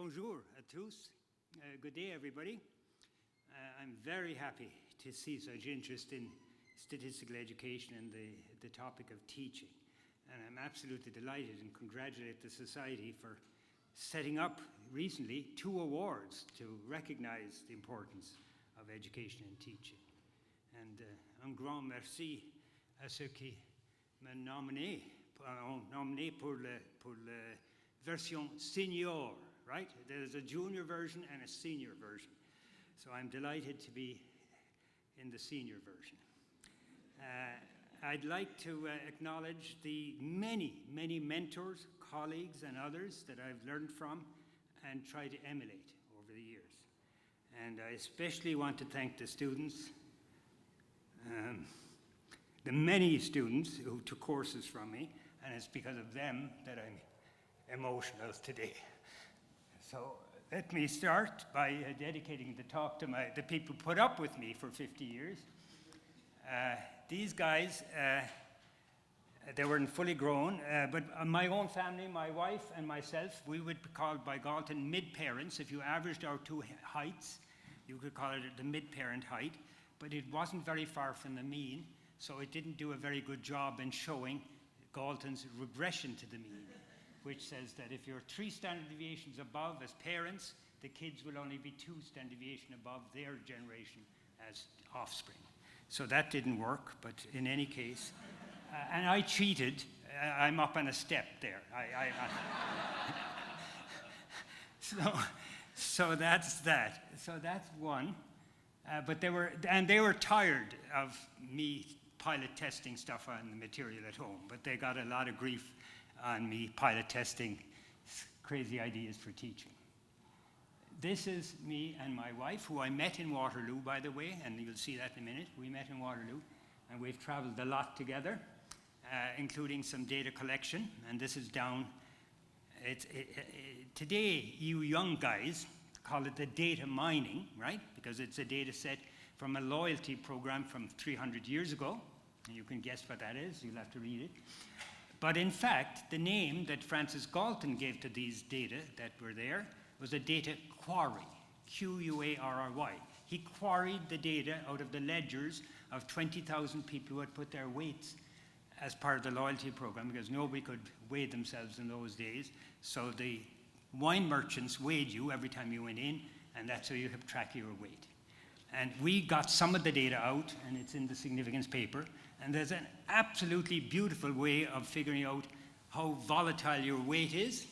Bonjour à tous. Good day, everybody. I'm very happy to see such interest in statistical education and the topic of teaching. And I'm absolutely delighted and congratulate the Society for setting up recently 2 awards to recognize the importance of education and teaching. And un grand merci à ceux qui m'ont nominé pour la version senior, right? There's a junior version and a senior version. So I'm delighted to be in the senior version. I'd like to acknowledge the many, many mentors, colleagues, and others that I've learned from and tried to emulate over the years. And I especially want to thank the students, the many students who took courses from me, and it's because of them that I'm emotional today. So let me start by dedicating the talk to the people who put up with me for 50 years. These guys, they weren't fully grown, but my own family, my wife and myself, we would be called by Galton mid-parents. If you averaged our 2 heights, you could call it the mid-parent height, but it wasn't very far from the mean, so it didn't do a very good job in showing Galton's regression to the mean, which says that if you're 3 standard deviations above as parents, the kids will only be 2 standard deviations above their generation as offspring. So that didn't work, but in any case, and I cheated. I'm up on a step there. So that's that. So that's one. But they were tired of me pilot testing stuff on the material at home, but they got a lot of grief on me pilot testing crazy ideas for teaching. This is me and my wife, who I met in Waterloo, by the way, and you'll see that in a minute. We met in Waterloo, and we've traveled a lot together, including some data collection, and this is down. Today, you young guys call it the data mining, right? Because it's a data set from a loyalty program from 300 years ago, and you can guess what that is. You'll have to read it. But in fact, the name that Francis Galton gave to these data that were there was a data quarry, Q-U-A-R-R-Y. He quarried the data out of the ledgers of 20,000 people who had put their weights as part of the loyalty program, because nobody could weigh themselves in those days. So the wine merchants weighed you every time you went in, and that's how you kept track of your weight. And we got some of the data out, and it's in the significance paper. And there's an absolutely beautiful way of figuring out how volatile your weight is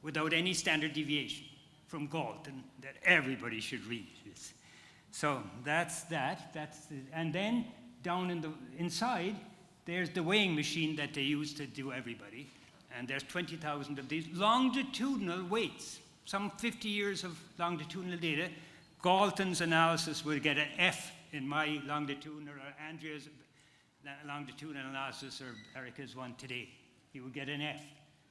without any standard deviation from Galton that everybody should read this. So that's that. And then down inside, there's the weighing machine that they use to do everybody. And there's 20,000 of these longitudinal weights, some 50 years of longitudinal data. Galton's analysis will get an F in my longitudinal, or Andrea's longitudinal analysis, or Erica's one today. He will get an F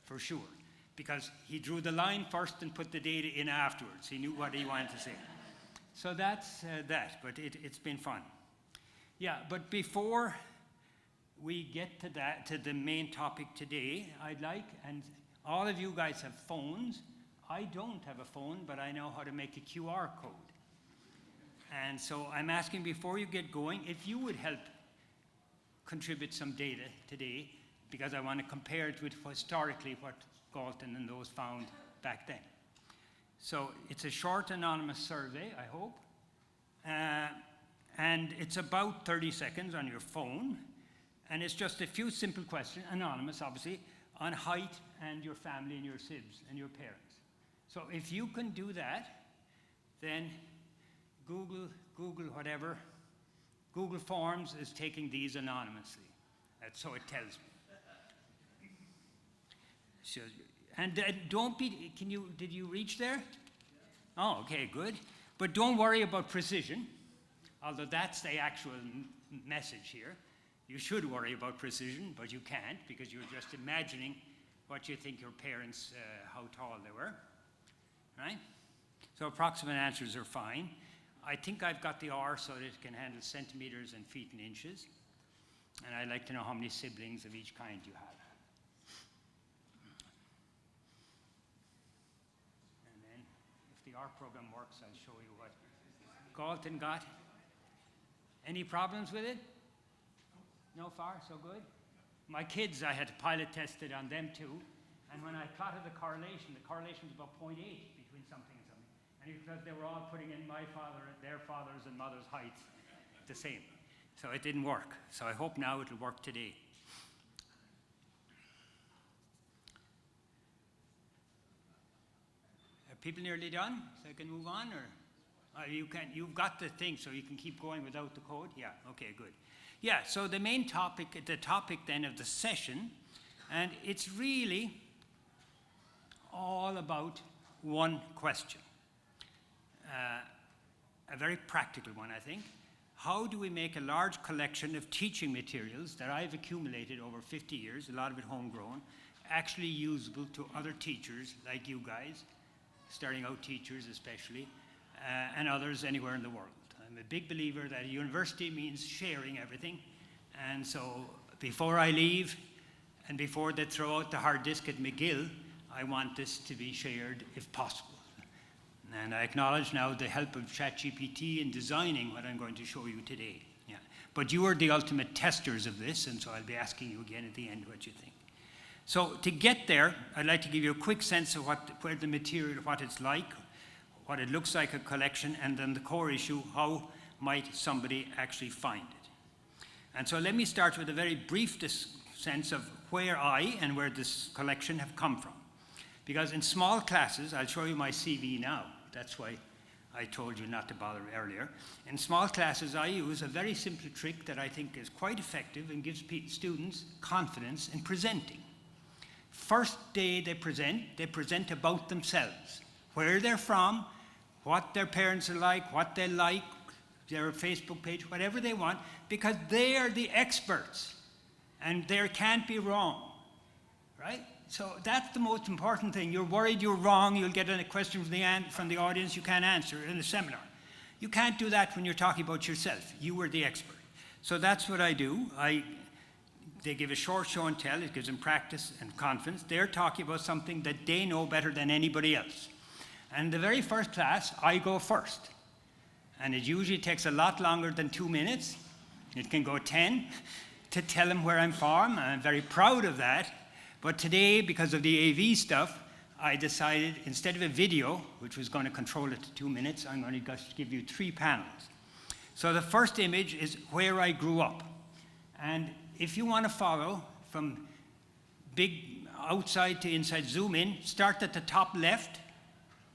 for sure, because he drew the line first and put the data in afterwards. He knew what he wanted to say. So that's that, but it's been fun. Yeah, but before we get to the main topic today, I'd like, and all of you guys have phones. I don't have a phone, but I know how to make a QR code. And so I'm asking, before you get going, if you would help contribute some data today, because I want to compare it with historically what Galton and those found back then. So it's a short anonymous survey, I hope. And it's about 30 seconds on your phone. And it's just a few simple questions, anonymous obviously, on height and your family and your sibs and your parents. So if you can do that, then Google whatever. Google Forms is taking these anonymously. That's so it tells me. So, and don't be, did you reach there? Yeah. Oh, okay, good. But don't worry about precision, although that's the actual message here. You should worry about precision, but you can't, because you're just imagining what you think your parents, how tall they were, right? So approximate answers are fine. I think I've got the R so that it can handle centimeters and feet and inches. And I'd like to know how many siblings of each kind you have. And then our program works. I'll show you what Galton got. Any problems with it? No far, so good? My kids, I had to pilot test it on them too. And when I plotted the correlation was about 0.8 between something and something. And because they were all putting in their fathers and mothers' heights the same. So it didn't work. So I hope now it'll work today. Are people nearly done? So I can move on, or you've got the thing, so you can keep going without the code? Yeah, okay, good. Yeah, so the main topic, the topic then of the session, and it's really all about one question. A very practical one, I think. How do we make a large collection of teaching materials that I've accumulated over 50 years, a lot of it homegrown, actually usable to other teachers like you guys, starting out teachers especially, and others anywhere in the world. I'm a big believer that a university means sharing everything, and so before I leave and before they throw out the hard disk at McGill, I want this to be shared if possible. And I acknowledge now the help of ChatGPT in designing what I'm going to show you today. Yeah. But you are the ultimate testers of this, and so I'll be asking you again at the end what you think. So to get there, I'd like to give you a quick sense of where the material, what it's like, what it looks like, a collection, and then the core issue, how might somebody actually find it. And so let me start with a very brief sense of where I and where this collection have come from. Because in small classes, I'll show you my CV now. That's why I told you not to bother earlier. In small classes, I use a very simple trick that I think is quite effective and gives students confidence in presenting. First day they present about themselves, where they're from, what their parents are like, their Facebook page, whatever they want, because they are the experts, and they can't be wrong, right? So that's the most important thing. You're worried you're wrong, you'll get a question from the audience you can't answer in a seminar. You can't do that when you're talking about yourself. You were the expert. So that's what I do. They give a short show and tell. It gives them practice and confidence. They're talking about something that they know better than anybody else. And the very first class, I go first. And it usually takes a lot longer than 2 minutes. It can go 10 to tell them where I'm from. I'm very proud of that. But today, because of the AV stuff, I decided instead of a video, which was going to control it to 2 minutes, I'm going to just give you 3 panels. So the first image is where I grew up. And if you want to follow from big outside to inside, zoom in, start at the top left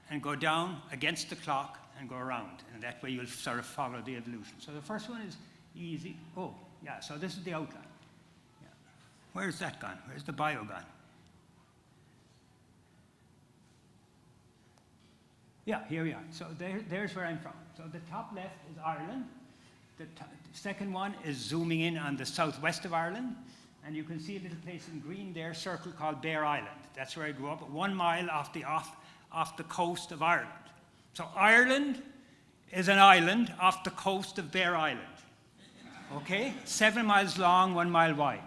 and go down against the clock and go around. And that way you'll sort of follow the evolution. So the first one is easy. Oh, yeah, so this is the outline. Where's that gone? Where's the bio gone? Yeah, here we are. So there's where I'm from. So the top left is Ireland. The second one is zooming in on the southwest of Ireland. And you can see a little place in green there, circled, called Bear Island. That's where I grew up, 1 mile off the coast of Ireland. So Ireland is an island off the coast of Bear Island. Okay? 7 miles long, 1 mile wide.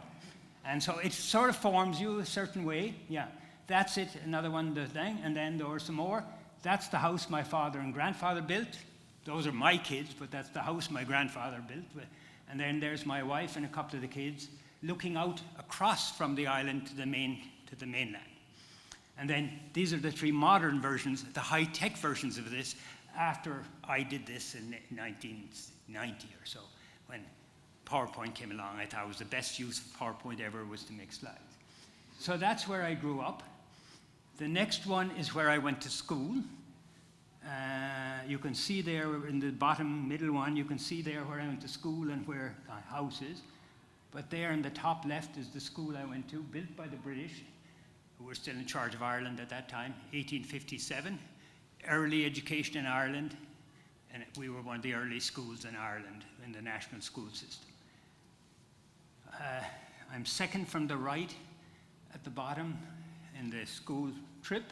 And so it sort of forms you a certain way. Yeah, that's it. Another one, the thing. And then there were some more. That's the house my father and grandfather built. Those are my kids, but that's the house my grandfather built. And then there's my wife and a couple of the kids looking out across from the island to the mainland. And then these are the 3 modern versions, the high-tech versions of this, after I did this in 1990 or so, when PowerPoint came along. I thought it was the best use of PowerPoint ever was to make slides. So that's where I grew up. The next one is where I went to school. You can see there in the bottom middle one, you can see there where I went to school and where my house is. But there in the top left is the school I went to, built by the British, who were still in charge of Ireland at that time, 1857. Early education in Ireland, and we were one of the early schools in Ireland in the national school system. I'm second from the right at the bottom in the school trip.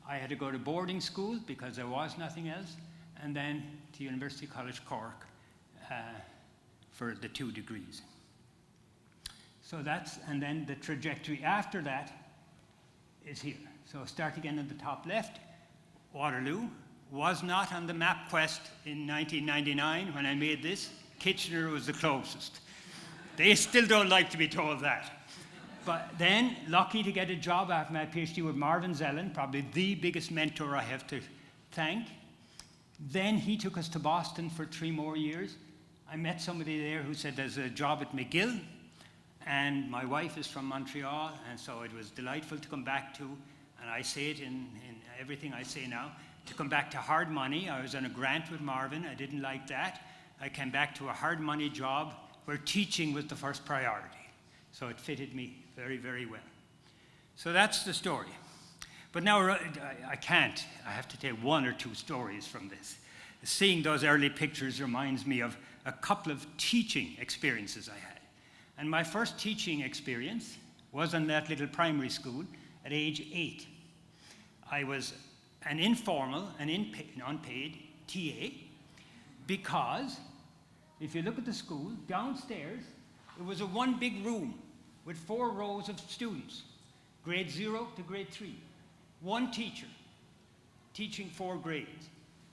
I had to go to boarding school because there was nothing else, and then to University College Cork for the 2 degrees. So and then the trajectory after that is here. So start again at the top left, Waterloo, was not on the MapQuest in 1999 when I made this. Kitchener was the closest. They still don't like to be told that. But then, lucky to get a job after my PhD with Marvin Zellen, probably the biggest mentor I have to thank. Then he took us to Boston for 3 more years. I met somebody there who said there's a job at McGill, and my wife is from Montreal, and so it was delightful to come back to, and I say it in everything I say now, to come back to hard money. I was on a grant with Marvin. I didn't like that. I came back to a hard money job where teaching was the first priority. So it fitted me very, very well. So that's the story. But now I can't. I have to tell 1 or 2 stories from this. Seeing those early pictures reminds me of a couple of teaching experiences I had. And my first teaching experience was in that little primary school at age 8. I was an informal and unpaid TA because if you look at the school, downstairs, it was a one big room with 4 rows of students, grade 0 to grade 3. One teacher teaching 4 grades.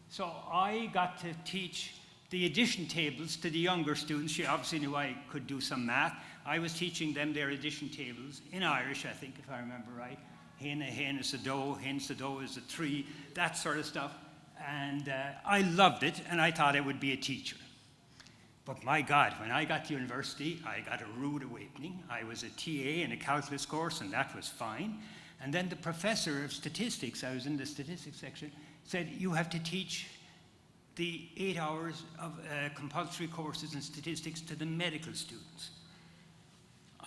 So I got to teach the addition tables to the younger students. She obviously knew I could do some math. I was teaching them their addition tables in Irish, I think, if I remember right. Hen, a hen is a doe, hence a doe is a 3, that sort of stuff. And I loved it, and I thought I would be a teacher. But my God, when I got to university, I got a rude awakening. I was a TA in a calculus course, and that was fine. And then the professor of statistics, I was in the statistics section, said, you have to teach the 8 hours of compulsory courses in statistics to the medical students.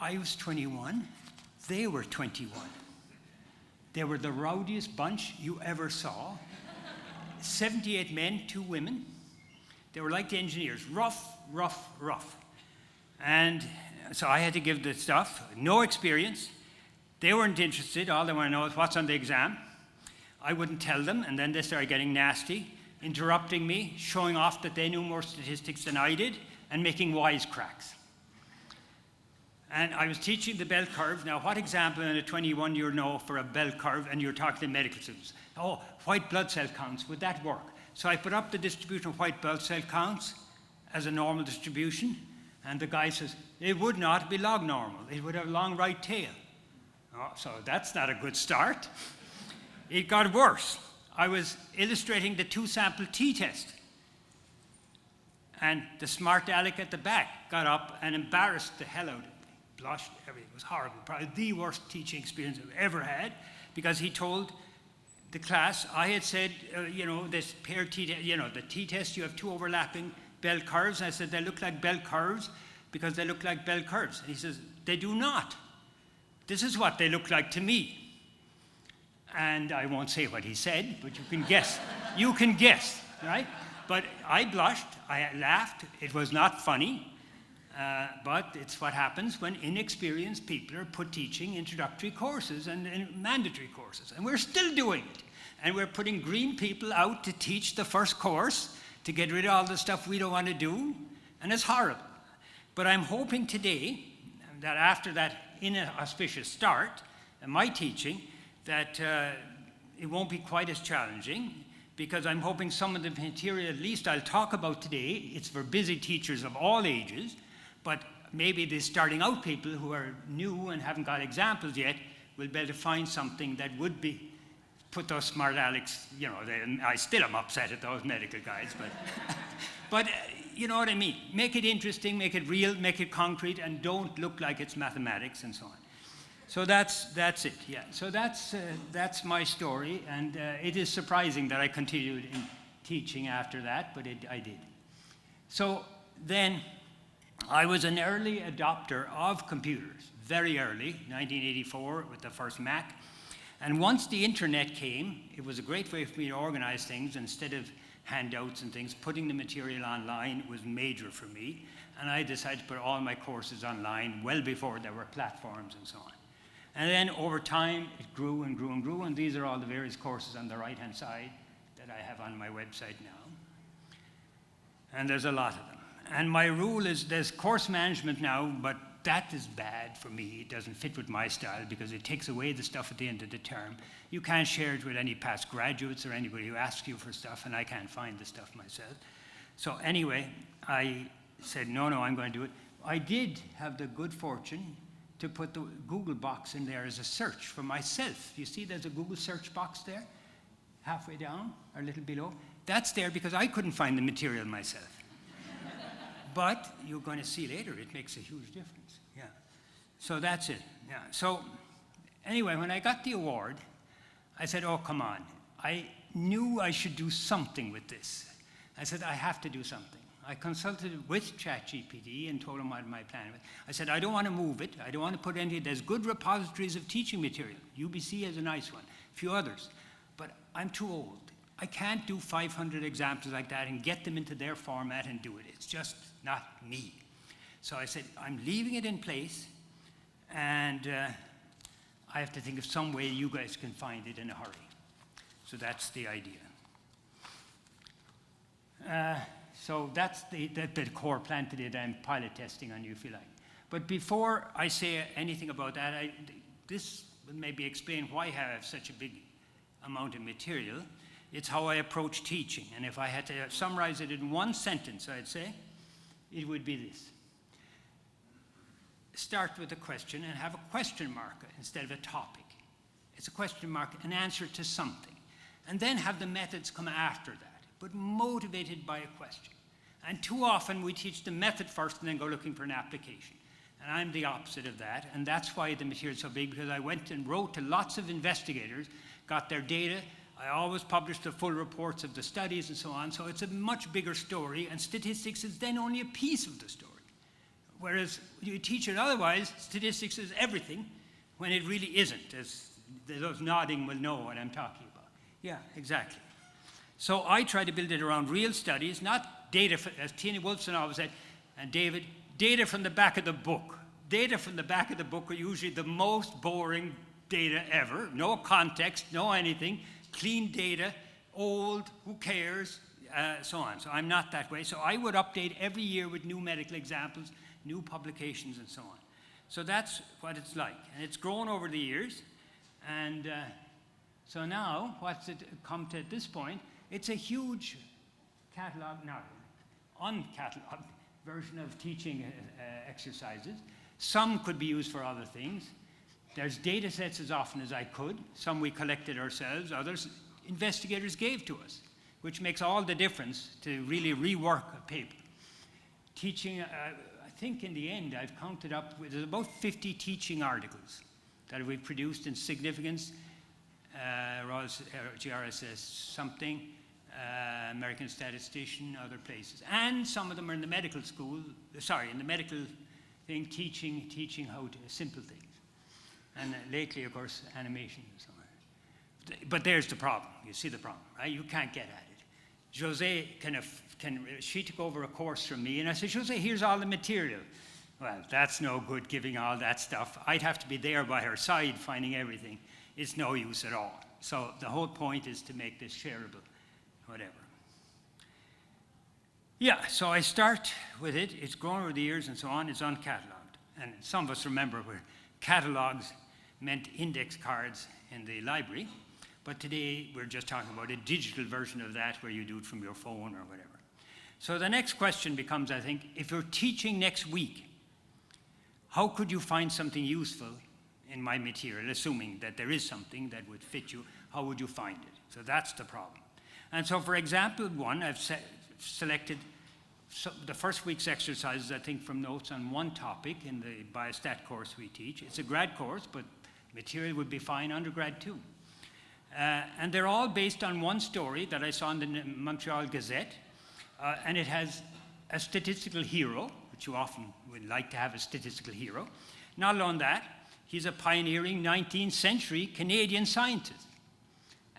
I was 21. They were 21. They were the rowdiest bunch you ever saw. 78 men, 2 women. They were like the engineers, rough, rough, rough. And so I had to give the stuff, no experience. They weren't interested. All they want to know is what's on the exam. I wouldn't tell them, and then they started getting nasty, interrupting me, showing off that they knew more statistics than I did, and making wisecracks. And I was teaching the bell curve. Now, what example in a 21-year know for a bell curve, and you're talking to medical students? Oh, white blood cell counts, would that work? So I put up the distribution of white blood cell counts as a normal distribution, and the guy says, it would not be log normal. It would have a long right tail. Oh, so that's not a good start. It got worse. I was illustrating the 2-sample t-test. And the smart aleck at the back got up and embarrassed the hell out of me. Blushed, everything. It was horrible. Probably the worst teaching experience I've ever had, because he told the class, I had said, this pair t-test, the t-test, you have 2 overlapping bell curves. And I said, they look like bell curves because they look like bell curves. And he says, they do not. This is what they look like to me. And I won't say what he said, but you can guess. You can guess, right? But I blushed, I laughed. It was not funny, but it's what happens when inexperienced people are put teaching introductory courses and mandatory courses. And we're still doing it. And we're putting green people out to teach the first course to get rid of all the stuff we don't want to do. And it's horrible. But I'm hoping today that after that inauspicious start in my teaching, that it won't be quite as challenging, because I'm hoping some of the material, at least I'll talk about today, it's for busy teachers of all ages, but maybe the starting out people who are new and haven't got examples yet will be able to find something that would be, put those smart alecks, I still am upset at those medical guys, but you know what I mean. Make it interesting, make it real, make it concrete, and don't look like it's mathematics and so on. So that's it, yeah. So that's my story, and it is surprising that I continued in teaching after that, but I did. So then I was an early adopter of computers, very early, 1984 with the first Mac. And once the internet came, it was a great way for me to organize things. Instead of handouts and things, putting the material online was major for me. And I decided to put all my courses online well before there were platforms and so on. And then over time, it grew and grew and grew, and these are all the various courses on the right-hand side that I have on my website now. And there's a lot of them. And my rule is there's course management now, but that is bad for me. It doesn't fit with my style because it takes away the stuff at the end of the term. You can't share it with any past graduates or anybody who asks you for stuff, and I can't find the stuff myself. So anyway, I said, no, I'm going to do it. I did have the good fortune to put the Google box in there as a search for myself. You see there's a Google search box there, halfway down or a little below. That's there because I couldn't find the material myself. But you're going to see later, it makes a huge difference. Yeah. So that's it. Yeah. So anyway, when I got the award, I said, oh, come on. I knew I should do something with this. I said, I have to do something. I consulted with ChatGPT and told him what my plan was. I said, I don't want to move it. I don't want to put anything. There's good repositories of teaching material. UBC has a nice one, a few others. But I'm too old. I can't do 500 examples like that and get them into their format and do it. It's just not me. So I said, I'm leaving it in place, and I have to think of some way you guys can find it in a hurry. So that's the idea. So that's the core plan today that I'm pilot testing on you, if you like. But before I say anything about that, this will maybe explain why I have such a big amount of material. It's how I approach teaching. And if I had to summarize it in one sentence, I'd say, it would be this. Start with a question and have a question mark instead of a topic. It's a question mark, an answer to something. And then have the methods come after that, but motivated by a question. And too often we teach the method first and then go looking for an application. And I'm the opposite of that, and that's why the material is so big, because I went and wrote to lots of investigators, got their data. I always publish the full reports of the studies and so on, so it's a much bigger story, and statistics is then only a piece of the story. Whereas you teach it otherwise, statistics is everything, when it really isn't, as those nodding will know what I'm talking about. Yeah, exactly. So I try to build it around real studies, not data, as Tina Wolfson always said, and David, data from the back of the book. Data from the back of the book are usually the most boring data ever. No context, no anything. Clean data, old, who cares, so on. So I'm not that way. So I would update every year with new medical examples, new publications, and so on. So that's what it's like. And it's grown over the years. And so now, what's it come to at this point? It's a huge catalog, now, uncatalogued version of teaching exercises. Some could be used for other things. There's data sets as often as I could. Some we collected ourselves, others investigators gave to us, which makes all the difference to really rework a paper. Teaching, I think in the end, I've counted up with about 50 teaching articles that we've produced in Significance, GRSS something, American Statistician, other places. And some of them are in the medical school, in the medical thing, teaching how to, simple things. And lately, of course, animation and so on. But there's the problem. You see the problem, right? You can't get at it. José she took over a course from me, and I said, José, here's all the material. Well, that's no good giving all that stuff. I'd have to be there by her side finding everything. It's no use at all. So the whole point is to make this shareable, whatever. Yeah, so I start with it. It's grown over the years and so on. It's uncatalogued. And some of us remember where catalogs meant index cards in the library. But today, we're just talking about a digital version of that where you do it from your phone or whatever. So the next question becomes, I think, if you're teaching next week, how could you find something useful in my material, assuming that there is something that would fit you? How would you find it? So that's the problem. And so for example one, I've selected the first week's exercises, I think, from notes on one topic in the biostat course we teach. It's a grad course, but material would be fine undergrad too. And they're all based on one story that I saw in the Montreal Gazette, and it has a statistical hero, which you often would like to have a statistical hero. Not alone that, he's a pioneering 19th century Canadian scientist,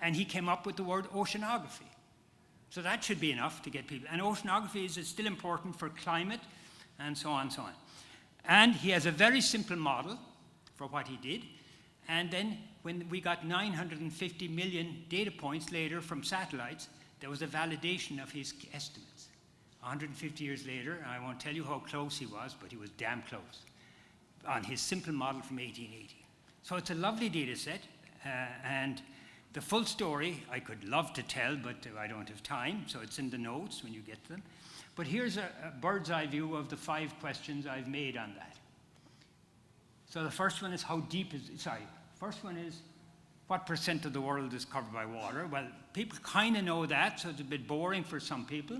and he came up with the word oceanography. So that should be enough to get people. And oceanography is still important for climate, and so on and so on. And he has a very simple model for what he did. And then when we got 950 million data points later from satellites, there was a validation of his estimates. 150 years later, I won't tell you how close he was, but he was damn close. on his simple model from 1880. So it's a lovely data set, and the full story I could love to tell, but I don't have time, so it's in the notes when you get them. But here's a bird's eye view of the 5 questions I've made on that. So the first one is first one is what % of the world is covered by water? Well, people kind of know that, so it's a bit boring for some people.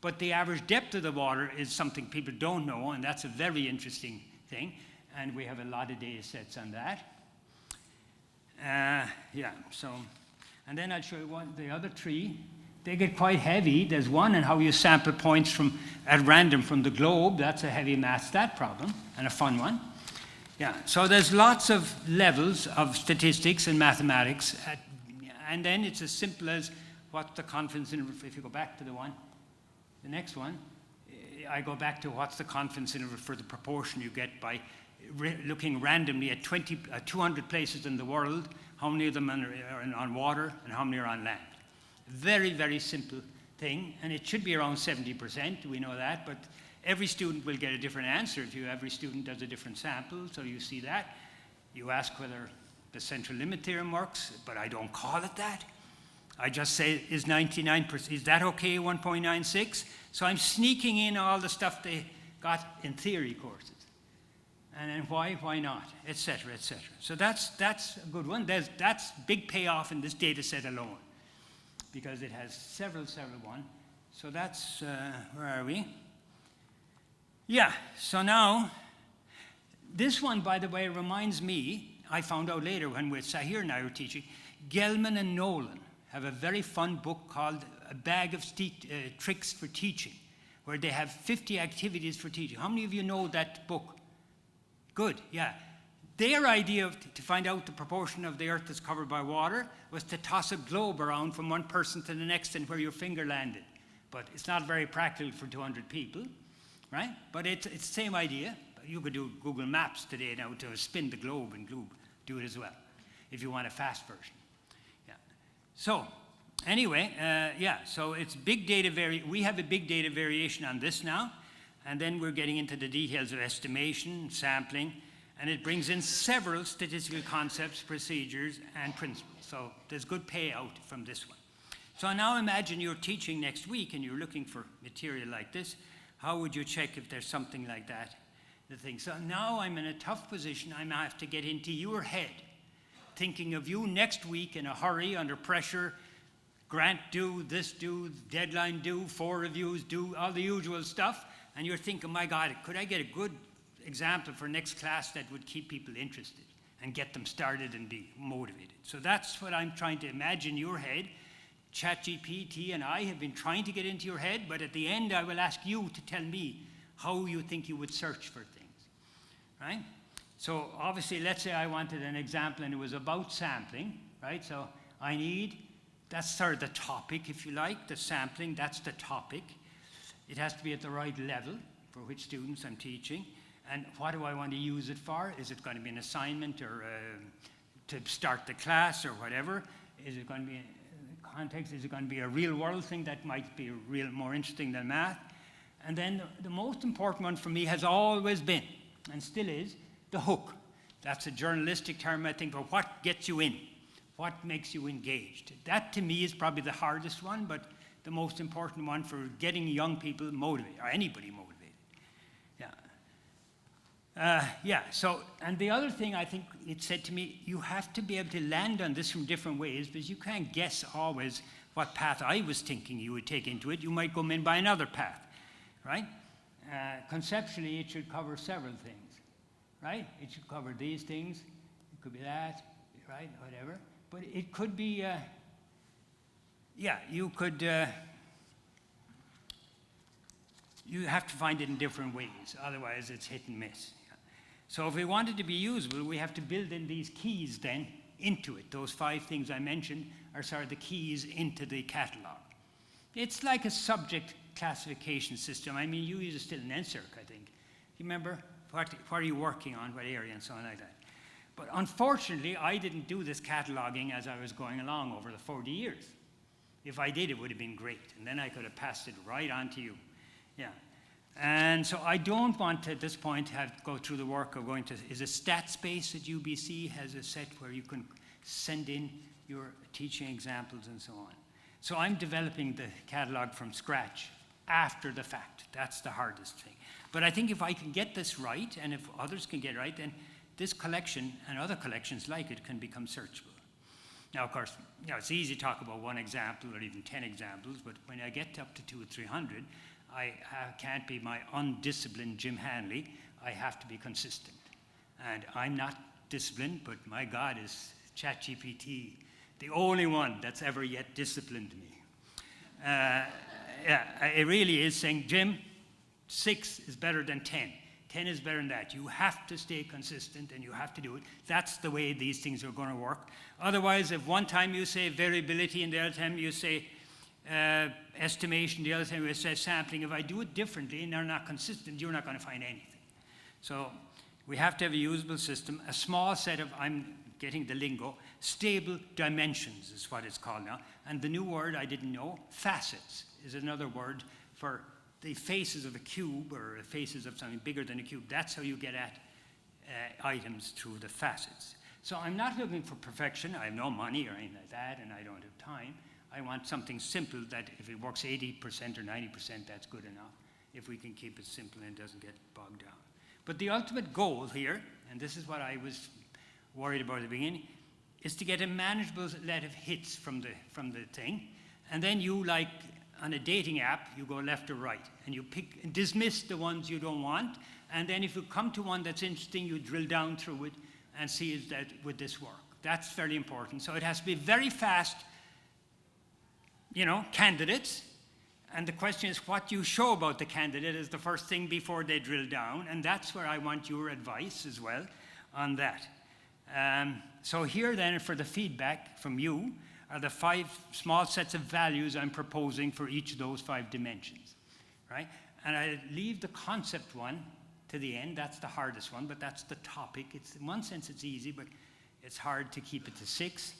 But the average depth of the water is something people don't know, and that's a very interesting thing. And we have a lot of data sets on that. And then I'll show you the other 3. They get quite heavy. There's one on how you sample points at random from the globe. That's a heavy math stat problem, and a fun one. Yeah, so there's lots of levels of statistics and mathematics, and then it's as simple as what's the confidence interval. If you go back to the next one, I go back to what's the confidence interval for the proportion you get by looking randomly at 200 places in the world, how many of them are on water and how many are on land. Very, very simple thing, and it should be around 70%, we know that, but every student will get a different answer. Every student does a different sample, so you see that. You ask whether the central limit theorem works, but I don't call it that. I just say, is 99%, is that okay, 1.96? So I'm sneaking in all the stuff they got in theory courses. And then why not, et cetera, et cetera. So that's a good one. That's big payoff in this data set alone, because it has several ones. So that's, where are we? Yeah, so now, this one, by the way, reminds me, I found out later when Sahir and I were teaching, Gelman and Nolan have a very fun book called A Bag of Tricks for Teaching, where they have 50 activities for teaching. How many of you know that book? Good, yeah. Their idea to find out the proportion of the earth that's covered by water was to toss a globe around from one person to the next and where your finger landed. But it's not very practical for 200 people, right? But it's the same idea. You could do Google Maps today now to spin the globe and do it as well, if you want a fast version. Yeah. So anyway, so it's big data we have a big data variation on this now, and then we're getting into the details of estimation, sampling, and it brings in several statistical concepts, procedures, and principles. So there's good payout from this one. So now imagine you're teaching next week and you're looking for material like this. How would you check if there's something like that? So now I'm in a tough position. I have to get into your head, thinking of you next week in a hurry, under pressure, grant due, this due, deadline due, 4 reviews due, all the usual stuff. And you're thinking, my God, could I get a good example for next class that would keep people interested and get them started and be motivated? So that's what I'm trying to imagine your head. ChatGPT and I have been trying to get into your head, but at the end I will ask you to tell me how you think you would search for things, right? So obviously, let's say I wanted an example and it was about sampling, right? So that's sort of the topic, if you like, the sampling, that's the topic. It has to be at the right level for which students I'm teaching. And what do I want to use it for? Is it going to be an assignment or to start the class or whatever? Is it going to be context? Is it going to be a real world thing that might be more interesting than math? And then the most important one for me has always been, and still is, the hook. That's a journalistic term, I think, for what gets you in, what makes you engaged. That to me is probably the hardest one, but the most important one for getting young people motivated, or anybody motivated. So, and the other thing I think it said to me, you have to be able to land on this from different ways, because you can't guess always what path I was thinking you would take into it. You might go in by another path, right? Conceptually, it should cover several things, right? It should cover these things. It could be that, right? Whatever. But it could be, you could, you have to find it in different ways. Otherwise, it's hit and miss. So if we want it to be usable, we have to build in these keys then into it. Those 5 things I mentioned are sort of the keys into the catalog. It's like a subject classification system. I mean, you use it still in NSERC, I think. You remember? What are you working on, what area, and so on like that. But unfortunately, I didn't do this cataloging as I was going along over the 40 years. If I did, it would have been great. And then I could have passed it right on to you. Yeah. And so I don't want to, at this point, have to go through the work of going to, is a stat space at UBC has a set where you can send in your teaching examples and so on. So I'm developing the catalog from scratch after the fact. That's the hardest thing. But I think if I can get this right, and if others can get it right, then this collection and other collections like it can become searchable. Now, of course, it's easy to talk about one example or even 10 examples, but when I get up to 200 or 300, I can't be my undisciplined Jim Hanley. I have to be consistent. And I'm not disciplined, but my God, is ChatGPT the only one that's ever yet disciplined me. It really is saying, Jim, 6 is better than 10. 10 is better than that. You have to stay consistent and you have to do it. That's the way these things are going to work. Otherwise, if one time you say variability and the other time you say estimation, the other time you say sampling, if I do it differently and they're not consistent, you're not going to find anything. So we have to have a usable system, a small set of, I'm getting the lingo, stable dimensions is what it's called now. And the new word I didn't know, facets, is another word for the faces of a cube or the faces of something bigger than a cube. That's how you get at items through the facets. So I'm not looking for perfection. I have no money or anything like that, and I don't have time. I want something simple that if it works 80% or 90%, that's good enough. If we can keep it simple and it doesn't get bogged down. But the ultimate goal here, and this is what I was worried about at the beginning, is to get a manageable set of hits from the thing. And then you, like on a dating app, you go left or right. And you pick and dismiss the ones you don't want. And then if you come to one that's interesting, you drill down through it and see is that would this work. That's very important. So it has to be very fast, candidates. And the question is what you show about the candidate is the first thing before they drill down. And that's where I want your advice as well on that. So here then for the feedback from you are the 5 small sets of values I'm proposing for each of those 5 dimensions, right? And I leave the concept one to the end. That's the hardest one, but that's the topic. It's, in one sense, it's easy, but it's hard to keep it to 6.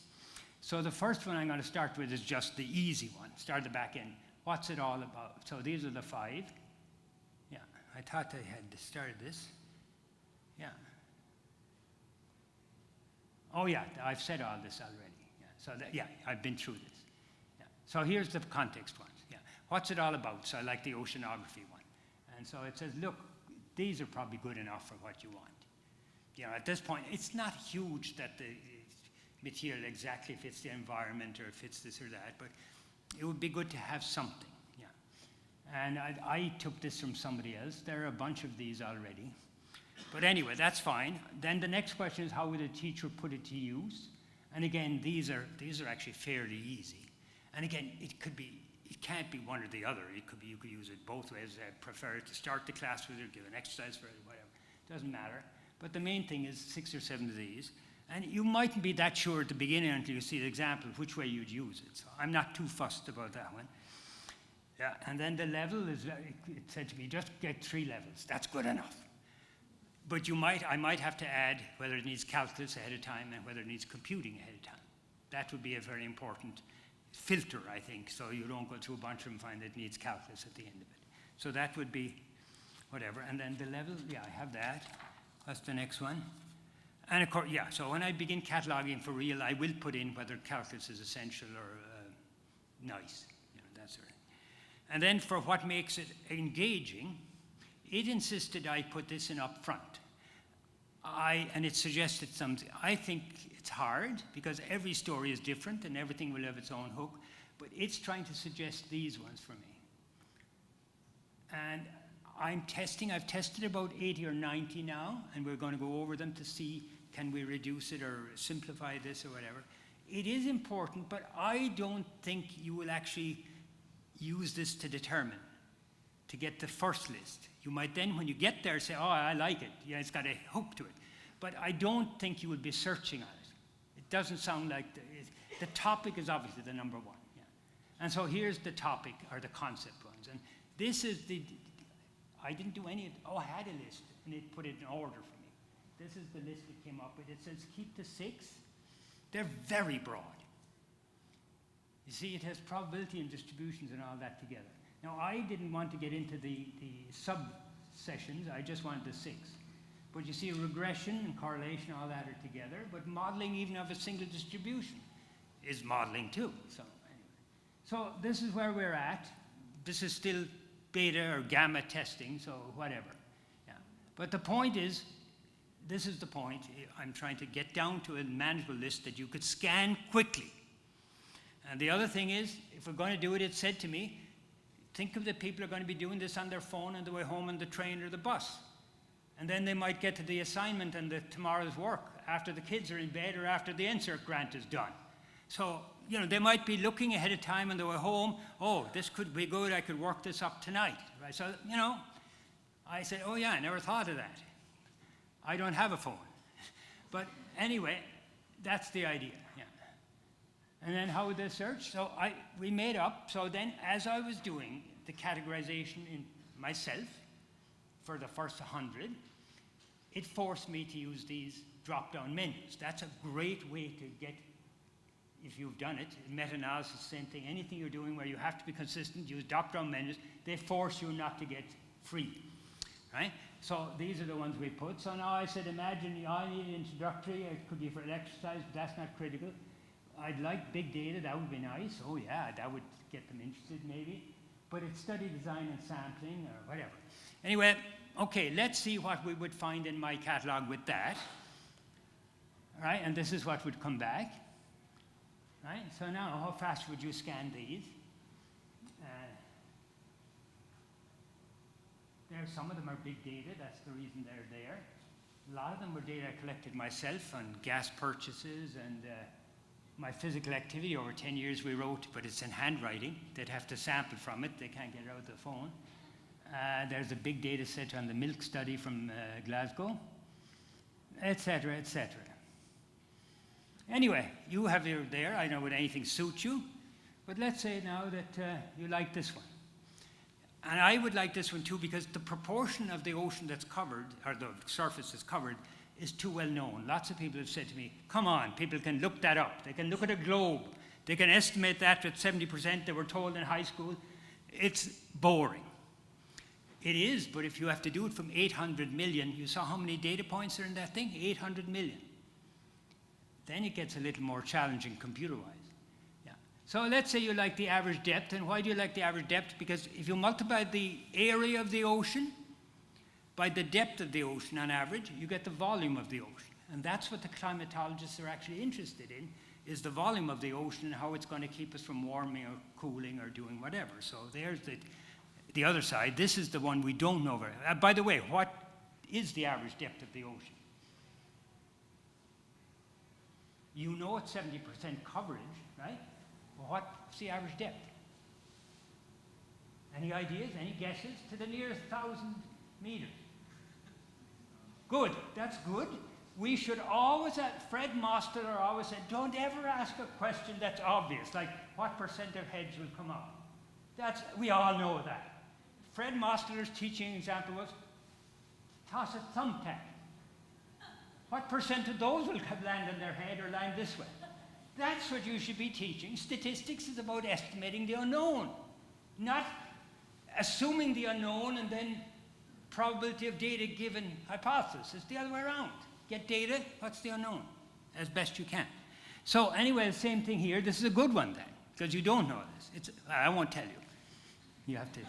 So the first one I'm going to start with is just the easy one. Start at the back end. What's it all about? So these are the 5. Yeah, I thought I had started this. Yeah. Oh, yeah, I've said all this already. Yeah, so I've been through this. Yeah. So here's the context ones. Yeah. What's it all about? So I like the oceanography one. And so it says, look, these are probably good enough for what you want. At this point, it's not huge that the material exactly fits the environment or fits this or that, but it would be good to have something. Yeah. And I took this from somebody else. There are a bunch of these already. But anyway, that's fine. Then the next question is how would a teacher put it to use? And again, these are actually fairly easy. And again, it can't be one or the other. It could be, you could use it both ways. I prefer to start the class with it, give an exercise for it, whatever. Doesn't matter. But the main thing is 6 or 7 of these. And you mightn't be that sure at the beginning until you see the example of which way you'd use it. So I'm not too fussed about that one. Yeah, and then the level is, it said to me, just get 3 levels. That's good enough. But I might have to add whether it needs calculus ahead of time and whether it needs computing ahead of time. That would be a very important filter, I think, so you don't go through a bunch of them and find that it needs calculus at the end of it. So that would be whatever. And then the level, yeah, I have that. That's the next one. And of course, yeah, so when I begin cataloging for real, I will put in whether calculus is essential or nice. That sort of thing. And then for what makes it engaging, it insisted I put this in up front. And it suggested something. I think it's hard because every story is different and everything will have its own hook, but it's trying to suggest these ones for me. And I've tested about 80 or 90 now, and we're going to go over them to see can we reduce it or simplify this or whatever. It is important, but I don't think you will actually use this to determine, to get the first list. You might then, when you get there, say, oh, I like it. Yeah, it's got a hook to it. But I don't think you would be searching on it. It doesn't sound like the topic is obviously the number 1. Yeah. And so here's the topic, or the concept ones. And this is I didn't do any of it. Oh, I had a list, and it put it in order for me. This is the list it came up with. It says keep the 6. They're very broad. You see, it has probability and distributions and all that together. Now, I didn't want to get into the sub-sessions, I just wanted the 6. But you see, regression and correlation, all that are together, but modeling even of a single distribution is modeling too. So anyway. So this is where we're at. This is still beta or gamma testing, so whatever. Yeah. But the point is, this is the point, I'm trying to get down to a manageable list that you could scan quickly. And the other thing is, if we're going to do it, it said to me, think of the people who are going to be doing this on their phone on the way home on the train or the bus. And then they might get to the assignment and tomorrow's work after the kids are in bed or after the insert grant is done. So, you know, they might be looking ahead of time on the way home, oh, this could be good, I could work this up tonight. Right? So, you know, I said, oh yeah, I never thought of that. I don't have a phone. But anyway, that's the idea. Yeah. And then how would they search? So we made up, so then as I was doing the categorization in myself for the first 100, it forced me to use these drop-down menus. That's a great way to get, if you've done it, meta-analysis, same thing, anything you're doing where you have to be consistent, use drop-down menus, they force you not to get free, right? So these are the ones we put. So now I said, imagine I need an introductory, it could be for an exercise, but that's not critical. I'd like big data, that would be nice. Oh yeah, that would get them interested maybe. But it's study design and sampling or whatever. Anyway, okay, let's see what we would find in my catalog with that. All right, and this is what would come back. Right, so now how fast would you scan these? Some of them are big data, that's the reason they're there. A lot of them were data I collected myself on gas purchases and my physical activity. Over 10 years we wrote, but it's in handwriting. They'd have to sample from it, they can't get it out of the phone. There's a big data set on the milk study from Glasgow, etc., etc. Anyway, you have your there, I know would anything suit you, but let's say now that you like this one. And I would like this one too because the proportion of the ocean that's covered, or the surface that's covered, is too well known. Lots of people have said to me, come on, people can look that up. They can look at a globe. They can estimate that at 70% they were told in high school. It's boring. It is, but if you have to do it from 800 million, you saw how many data points are in that thing? 800 million. Then it gets a little more challenging computer-wise. So let's say you like the average depth, and why do you like the average depth? Because if you multiply the area of the ocean by the depth of the ocean on average, you get the volume of the ocean. And that's what the climatologists are actually interested in, is the volume of the ocean and how it's going to keep us from warming or cooling or doing whatever. So there's the other side. This is the one we don't know very well. By the way, what is the average depth of the ocean? You know it's 70% coverage, right? What's the average depth? Any ideas, any guesses? To the nearest 1,000 meters. Good, that's good. We should always, Fred Mosteller always said, don't ever ask a question that's obvious, like what percent of heads will come up. We all know that. Fred Mosteller's teaching example was, toss a thumbtack. What percent of those will land on their head or land this way? That's what you should be teaching. Statistics is about estimating the unknown, not assuming the unknown and then probability of data given hypothesis. It's the other way around. Get data, what's the unknown? As best you can. So anyway, the same thing here. This is a good one then, because you don't know this. I won't tell you. You have to,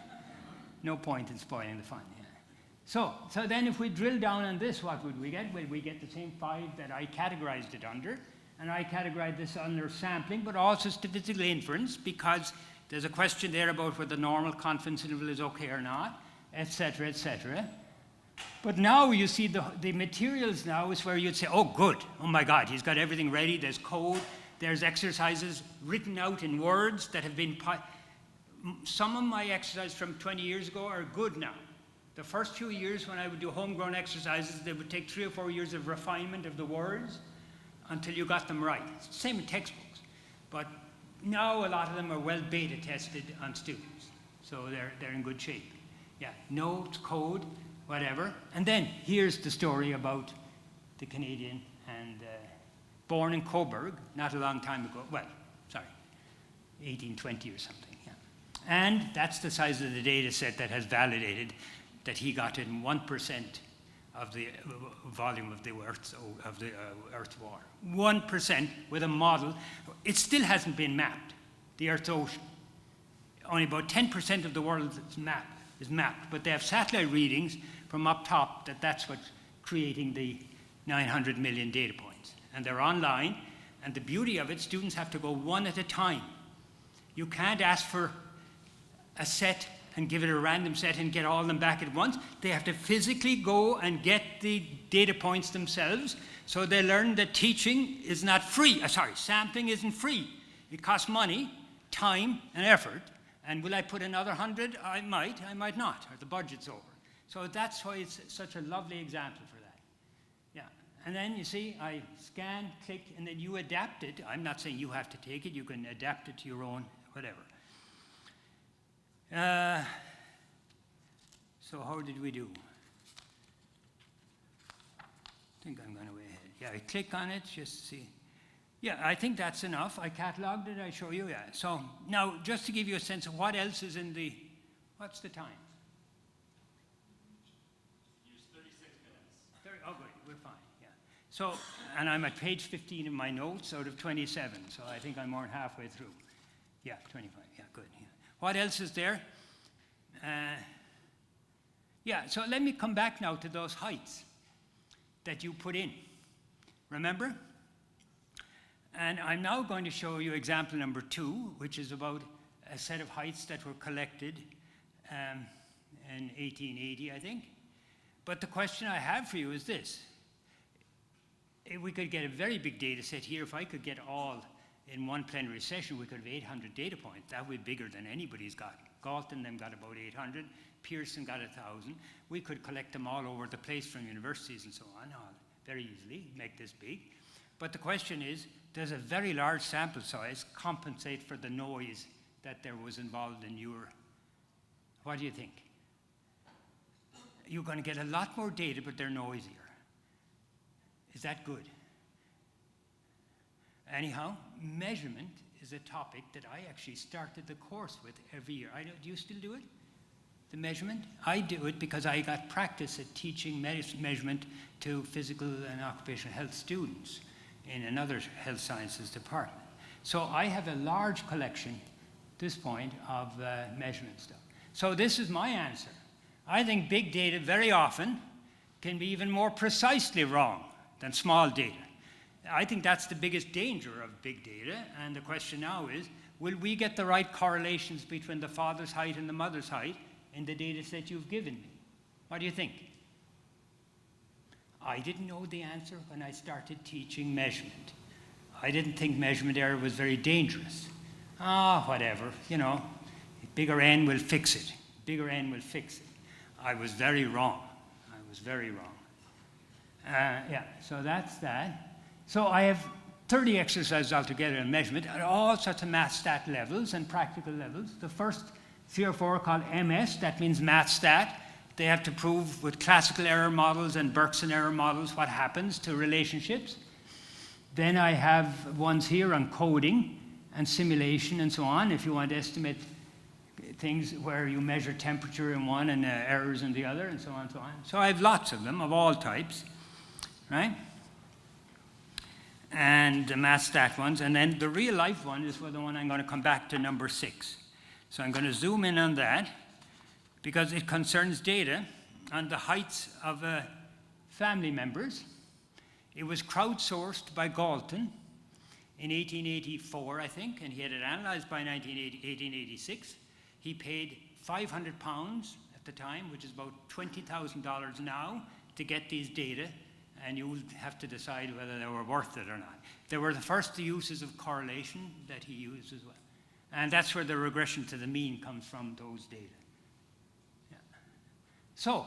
no point in spoiling the fun. Yeah. So then if we drill down on this, what would we get? Well, we get the same 5 that I categorized it under. And I categorize this under sampling, but also statistical inference, because there's a question there about whether the normal confidence interval is okay or not, etc., etc. But now you see the materials now is where you'd say, oh, good, oh my God, he's got everything ready, there's code, there's exercises written out in words that have been, some of my exercises from 20 years ago are good now. The first few years when I would do homegrown exercises, they would take 3 or 4 years of refinement of the words, until you got them right. It's the same in textbooks. But now a lot of them are well beta tested on students. So they're in good shape. Yeah, notes, code, whatever. And then here's the story about the Canadian and born in Coburg, not a long time ago. Well, sorry, 1820 or something. And that's the size of the data set that has validated that he got in 1% of the volume of the Earth's water. 1% with a model. It still hasn't been mapped, the Earth's ocean. Only about 10% of the world is mapped, but they have satellite readings from up top that's what's creating the 900 million data points. And they're online, and the beauty of it, students have to go one at a time. You can't ask for a set and give it a random set and get all of them back at once. They have to physically go and get the data points themselves, so they learn that teaching is not free. Sampling isn't free. It costs money, time, and effort. And will I put another 100? I might not, or the budget's over. So that's why it's such a lovely example for that. Yeah, and then you see, I scan, click, and then you adapt it. I'm not saying you have to take it. You can adapt it to your own, whatever. So how did we do? I think I'm going way ahead. Yeah, I click on it just to see. Yeah, I think that's enough. I cataloged it, I show you, yeah. So now, just to give you a sense of what else is in the, what's the time? Use 36 minutes. Oh, good, we're fine, yeah. So, and I'm at page 15 of my notes out of 27, so I think I'm more than halfway through. Yeah, 25, yeah, good. Yeah. What else is there? Yeah, so let me come back now to those heights that you put in. Remember? And I'm now going to show you example number 2, which is about a set of heights that were collected in 1880, I think. But the question I have for you is this. If we could get a very big data set here, if I could get all in one plenary session, we could have 800 data points. That would be bigger than anybody's got. Galton them got about 800. Pearson got 1,000. We could collect them all over the place from universities and so on, very easily, make this big. But the question is, does a very large sample size compensate for the noise that there was involved in your, what do you think? You're going to get a lot more data, but they're noisier. Is that good? Anyhow, measurement is a topic that I actually started the course with every year. Do you still do it? The measurement? I do it because I got practice at teaching measurement to physical and occupational health students in another health sciences department. So I have a large collection at this point of measurement stuff. So this is my answer. I think big data very often can be even more precisely wrong than small data. I think that's the biggest danger of big data, and the question now is, will we get the right correlations between the father's height and the mother's height in the data set you've given me? What do you think? I didn't know the answer when I started teaching measurement. I didn't think measurement error was very dangerous. Whatever, bigger N will fix it. Bigger N will fix it. I was very wrong. Yeah, so that's that. So I have 30 exercises altogether in measurement at all sorts of math stat levels and practical levels. The first 3 or 4 are called MS, that means math stat. They have to prove with classical error models and Bergson error models what happens to relationships. Then I have ones here on coding and simulation and so on, if you want to estimate things where you measure temperature in one and errors in the other, and so on and so on. So I have lots of them of all types, right? And the math stat ones, and then the real life one is for the one I'm going to come back to, number 6. So I'm going to zoom in on that because it concerns data on the heights of family members. It was crowdsourced by Galton in 1884, I think, and he had it analyzed by 1886. He paid £500 at the time, which is about $20,000 now, to get these data, and you will have to decide whether they were worth it or not. They were the first uses of correlation that he used as well. And that's where the regression to the mean comes from, those data. Yeah. So,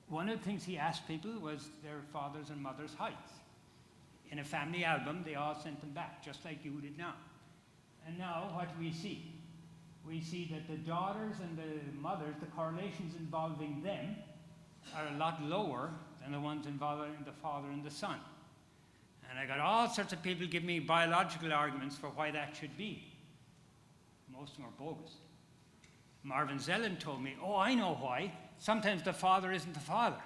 one of the things he asked people was their father's and mother's heights. In a family album, they all sent them back, just like you did now. And now, what do we see? We see that the daughters and the mothers, the correlations involving them are a lot lower than the ones involving the father and the son. And I got all sorts of people giving me biological arguments for why that should be. Most of them are bogus. Marvin Zellen told me, oh, I know why. Sometimes the father isn't the father.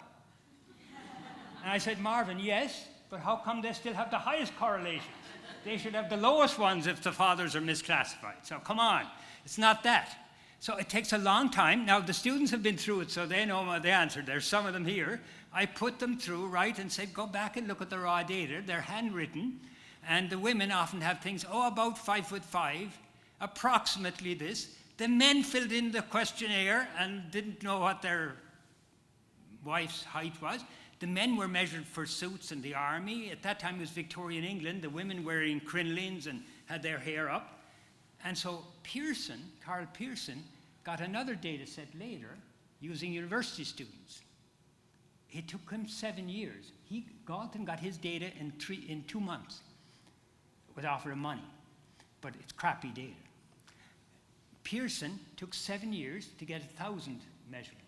And I said, Marvin, yes, but how come they still have the highest correlations? They should have the lowest ones if the fathers are misclassified. So come on, it's not that. So it takes a long time. Now, the students have been through it, so they know the answer. There's some of them here. I put them through, right, and said, go back and look at the raw data. They're handwritten, and the women often have things, about 5'5", approximately this. The men filled in the questionnaire and didn't know what their wife's height was. The men were measured for suits in the army. At that time, it was Victorian England. The women wearing crinolines and had their hair up. And so Carl Pearson, got another data set later using university students. It took him 7 years. Galton got his data in 2 months with offer of money, but it's crappy data. Pearson took 7 years to get 1,000 measurements.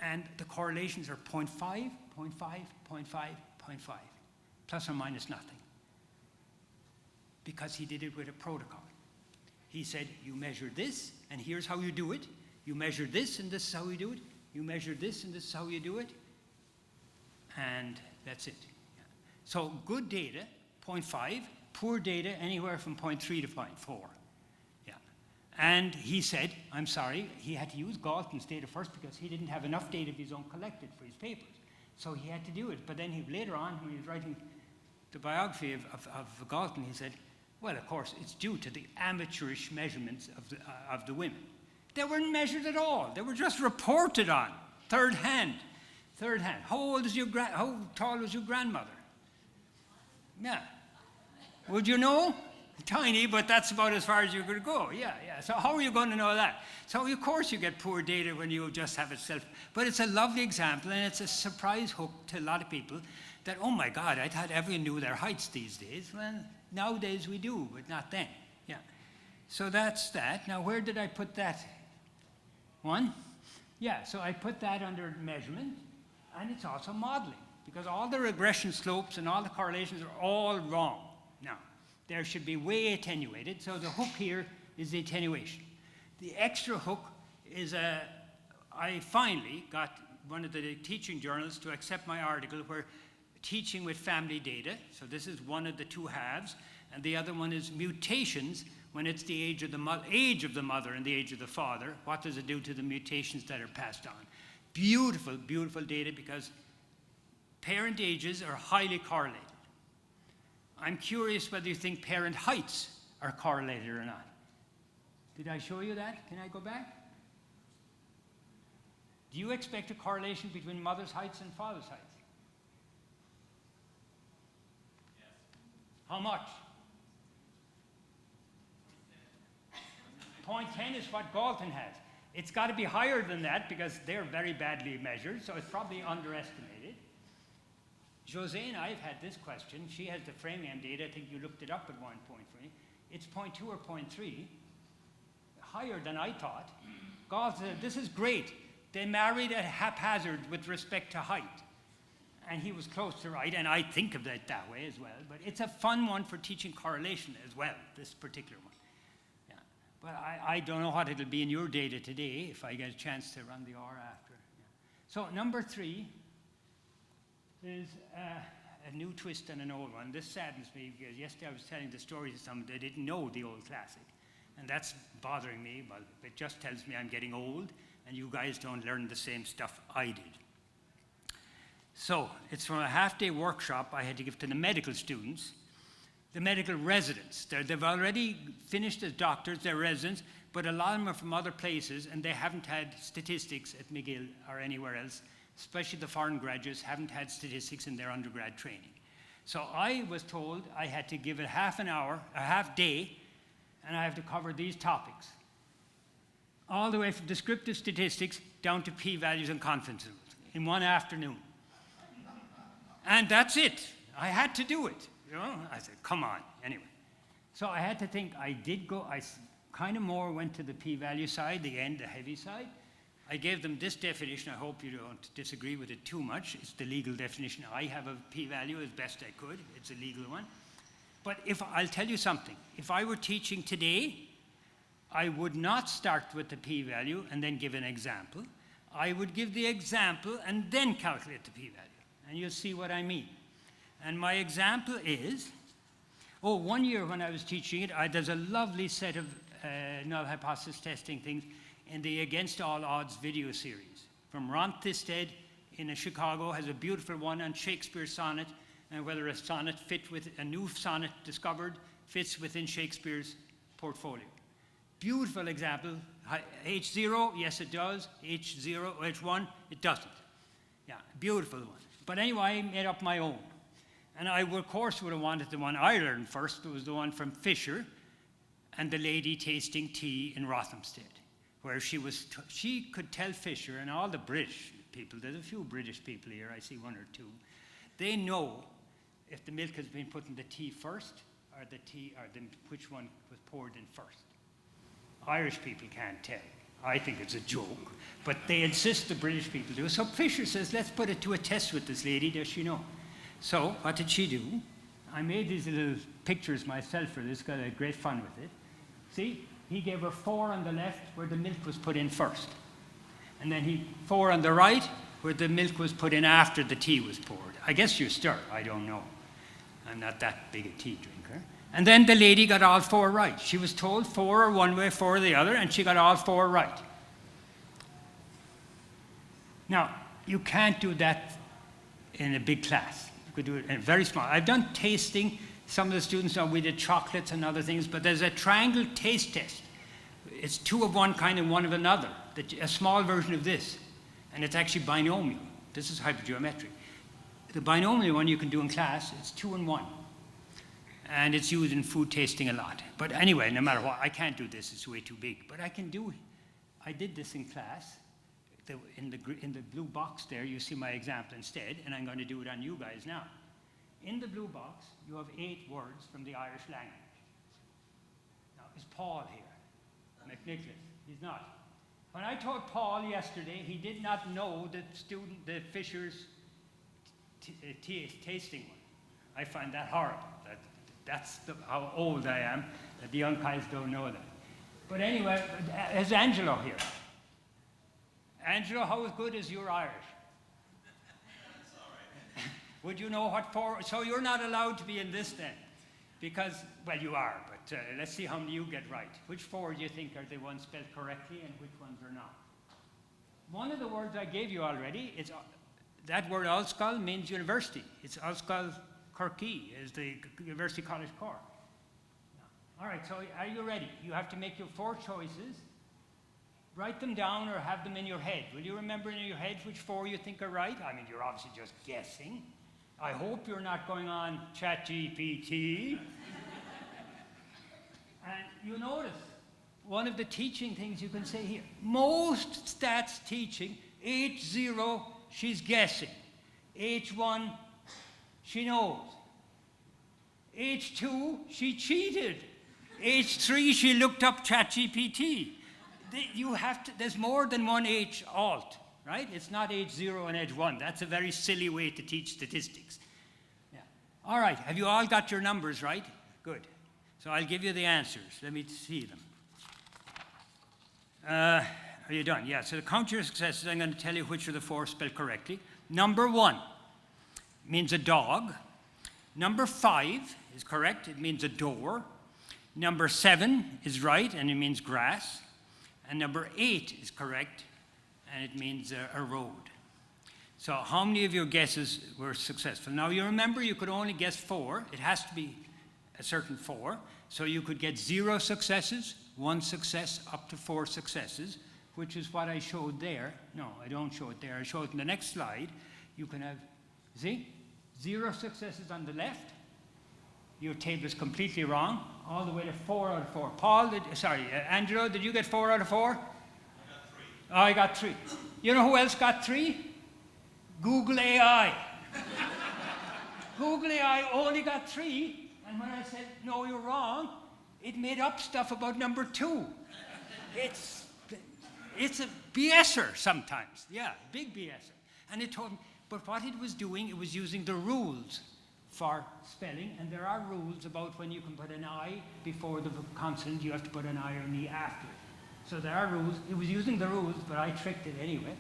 And the correlations are 0.5, 0.5, 0.5, 0.5, plus or minus nothing. Because he did it with a protocol. He said, you measure this, and here's how you do it. You measure this, and this is how you do it. You measure this, and this is how you do it. And that's it. Yeah. So good data, 0.5. Poor data, anywhere from 0.3 to 0.4. Yeah. And he said, I'm sorry, he had to use Galton's data first because he didn't have enough data of his own collected for his papers. So he had to do it. But then later on, when he was writing the biography of Galton, he said, well, of course, it's due to the amateurish measurements of the women. They weren't measured at all. They were just reported on, third hand. How tall was your grandmother? Yeah. Would you know? Tiny, but that's about as far as you're going to go. Yeah. So how are you going to know that? So of course you get poor data when you just have it self. But it's a lovely example, and it's a surprise hook to a lot of people that, oh my God, I thought everyone knew their heights these days. Well, nowadays we do, but not then. Yeah. So that's that. Now, where did I put that one? Yeah, so I put that under measurement, and it's also modeling, because all the regression slopes and all the correlations are all wrong. Now, there should be way attenuated, so the hook here is the attenuation. The extra hook is I finally got one of the teaching journals to accept my article where teaching with family data, so this is one of the two halves, and the other one is mutations when it's the age of the mother and the age of the father. What does it do to the mutations that are passed on? Beautiful, beautiful data, because parent ages are highly correlated. I'm curious whether you think parent heights are correlated or not. Did I show you that? Can I go back? Do you expect a correlation between mother's heights and father's heights? Yes. How much? 0.10 is what Galton has. It's got to be higher than that because they're very badly measured, so it's probably underestimated. Jose and I have had this question. She has the Framingham data. I think you looked it up at one point for me. It's 0.2 or 0.3, higher than I thought. Galton said, this is great. They married at haphazard with respect to height. And he was close to right, and I think of it that way as well. But it's a fun one for teaching correlation as well, this particular one. Yeah. But I don't know what it'll be in your data today if I get a chance to run the R after. Yeah. So number 3 is a new twist and an old one. This saddens me because yesterday I was telling the story to someone that didn't know the old classic. And that's bothering me. Well, it just tells me I'm getting old and you guys don't learn the same stuff I did. So it's from a half-day workshop I had to give to the medical students, the medical residents. They've already finished as doctors, they're residents, but a lot of them are from other places and they haven't had statistics at McGill or anywhere else, especially the foreign graduates haven't had statistics in their undergrad training. So I was told I had to give it half an hour, a half day, and I have to cover these topics. All the way from descriptive statistics down to p-values and confidence intervals in one afternoon. And that's it. I had to do it. You know? I said, come on. Anyway. So I had to think. I kind of more went to the p-value side, the heavy side. I gave them this definition. I hope you don't disagree with it too much. It's the legal definition. I have a p-value as best I could. It's a legal one. But I'll tell you something. If I were teaching today, I would not start with the p-value and then give an example. I would give the example and then calculate the p-value. And you'll see what I mean. And my example is, one year when I was teaching it, there's a lovely set of null hypothesis testing things in the Against All Odds video series. From Rendre in Chicago has a beautiful one on Shakespeare's sonnet, and whether a sonnet a new sonnet discovered fits within Shakespeare's portfolio. Beautiful example. H0, yes it does. H0, H1, it doesn't. Yeah, beautiful one. But anyway, I made up my own. And I, of course, would have wanted the one I learned first. It was the one from Fisher and the lady tasting tea in Rothamsted, where she could tell Fisher and all the British people, there's a few British people here, I see one or two, they know if the milk has been put in the tea first or which one was poured in first. Irish people can't tell. I think it's a joke, but they insist the British people do. So Fisher says, let's put it to a test with this lady, does she know? So what did she do? I made these little pictures myself for this, got a great fun with it. See, he gave her 4 on the left where the milk was put in first. And then 4 on the right where the milk was put in after the tea was poured. I guess you stir, I don't know. I'm not that big a tea drinker. And then the lady got all 4 right. She was told 4 or one way, 4 or the other, and she got all 4 right. Now, you can't do that in a big class. You could do it in a very small. I've done tasting. Some of the students know we did chocolates and other things, but there's a triangle taste test. It's 2 of one kind and 1 of another, a small version of this. And it's actually binomial. This is hypergeometric. The binomial one you can do in class, it's 2 and 1. And it's used in food tasting a lot. But anyway, no matter what, I can't do this, it's way too big. But I can do it. I did this in class. In the blue box there, you see my example instead, and I'm going to do it on you guys now. In the blue box, you have 8 words from the Irish language. Now, is Paul here? McNicholas? He's not. When I told Paul yesterday, he did not know the Fisher's tasting one. I find that horrible. That's how old I am, that the young guys don't know that. But anyway, is Angelo here? Angelo, how good is your Irish? That's all right. Would you know what 4? So you're not allowed to be in this then. Because, well, you are, but let's see how many you get right. Which 4 do you think are the ones spelled correctly and which ones are not? One of the words I gave you already, that word Ulskull means university. It's Ulskull Kirky, is the University College Cork. All right, so are you ready? You have to make your 4 choices. Write them down or have them in your head. Will you remember in your head which 4 you think are right? I mean, you're obviously just guessing. I hope you're not going on ChatGPT. And you notice, one of the teaching things you can say here, most stats teaching, H0, she's guessing. H1, she knows. H2, she cheated. H3, she looked up ChatGPT. There's more than one H alt, right? It's not H0 and H1. That's a very silly way to teach statistics. Yeah. All right, have you all got your numbers right? Good. So I'll give you the answers. Let me see them. Are you done? Yeah, so to count your successes, I'm going to tell you which of the 4 spelled correctly. Number 1 means a dog. Number 5 is correct. It means a door. Number 7 is right, and it means grass. And number 8 is correct, and it means a road. So how many of your guesses were successful? Now, you remember you could only guess 4. It has to be a certain 4. So you could get 0 successes, 1 success, up to 4 successes, which is what I showed there. No, I don't show it there. I show it in the next slide. You can have, see, 0 successes on the left. Your table is completely wrong, all the way to 4 out of 4. Paul, Angelo, did you get 4 out of 4? I got 3. Oh, I got 3. You know who else got 3? Google AI. Google AI only got 3, and when I said, no, you're wrong, it made up stuff about number 2. It's a BSer sometimes. Yeah, big BSer. And it told me, but what it was doing, it was using the rules for spelling, and there are rules about when you can put an I before the consonant, you have to put an I or an E after it. So there are rules. It was using the rules, but I tricked it anyway.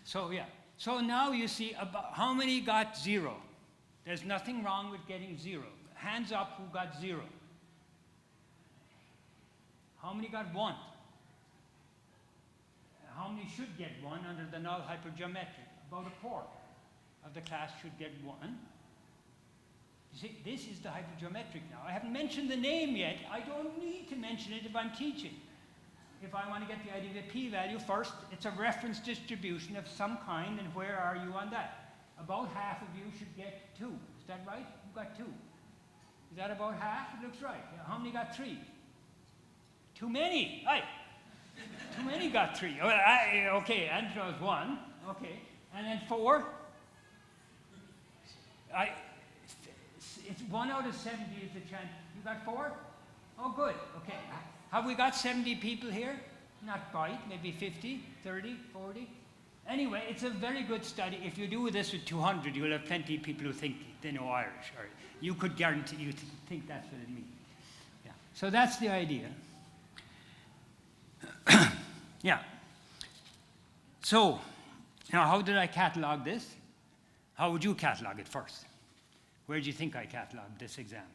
So yeah. So now you see about how many got 0. There's nothing wrong with getting 0. Hands up who got 0. How many got 1? How many should get 1 under the null hypergeometric? About a quarter of the class should get 1. You see, this is the hypergeometric now. I haven't mentioned the name yet. I don't need to mention it if I'm teaching. If I want to get the idea of a p-value first, it's a reference distribution of some kind, and where are you on that? About half of you should get 2. Is that right? Who got 2? Is that about half? It looks right. Yeah. How many got 3? Too many. Aye. Too many got 3. Well, okay, and there was 1. Okay. And then 4? It's 1 out of 70 is the chance. You got 4? Oh, good. Okay. Have we got 70 people here? Not quite. Maybe 50, 30, 40. Anyway, it's a very good study. If you do this with 200, you'll have plenty of people who think they know Irish. Or you could guarantee you think that's what it means. Yeah. So that's the idea. Yeah. So, now how did I catalog this? How would you catalog it first? Where do you think I cataloged this example?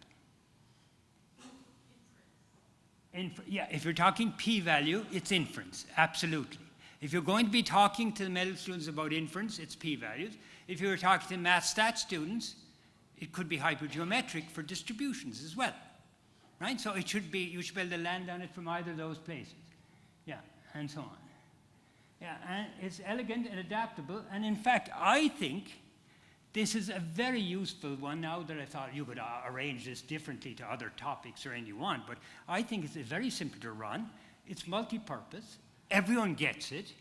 Yeah, if you're talking p-value, it's inference, absolutely. If you're going to be talking to the medical students about inference, it's p-values. If you were talking to math stat students, it could be hypergeometric for distributions as well, right? So it should be, you should be able to land on it from either of those places. Yeah, and so on. Yeah, and it's elegant and adaptable, and in fact, I think this is a very useful one now that I thought you could arrange this differently to other topics or anything you want, but I think it's very simple to run. It's multi-purpose. Everyone gets it.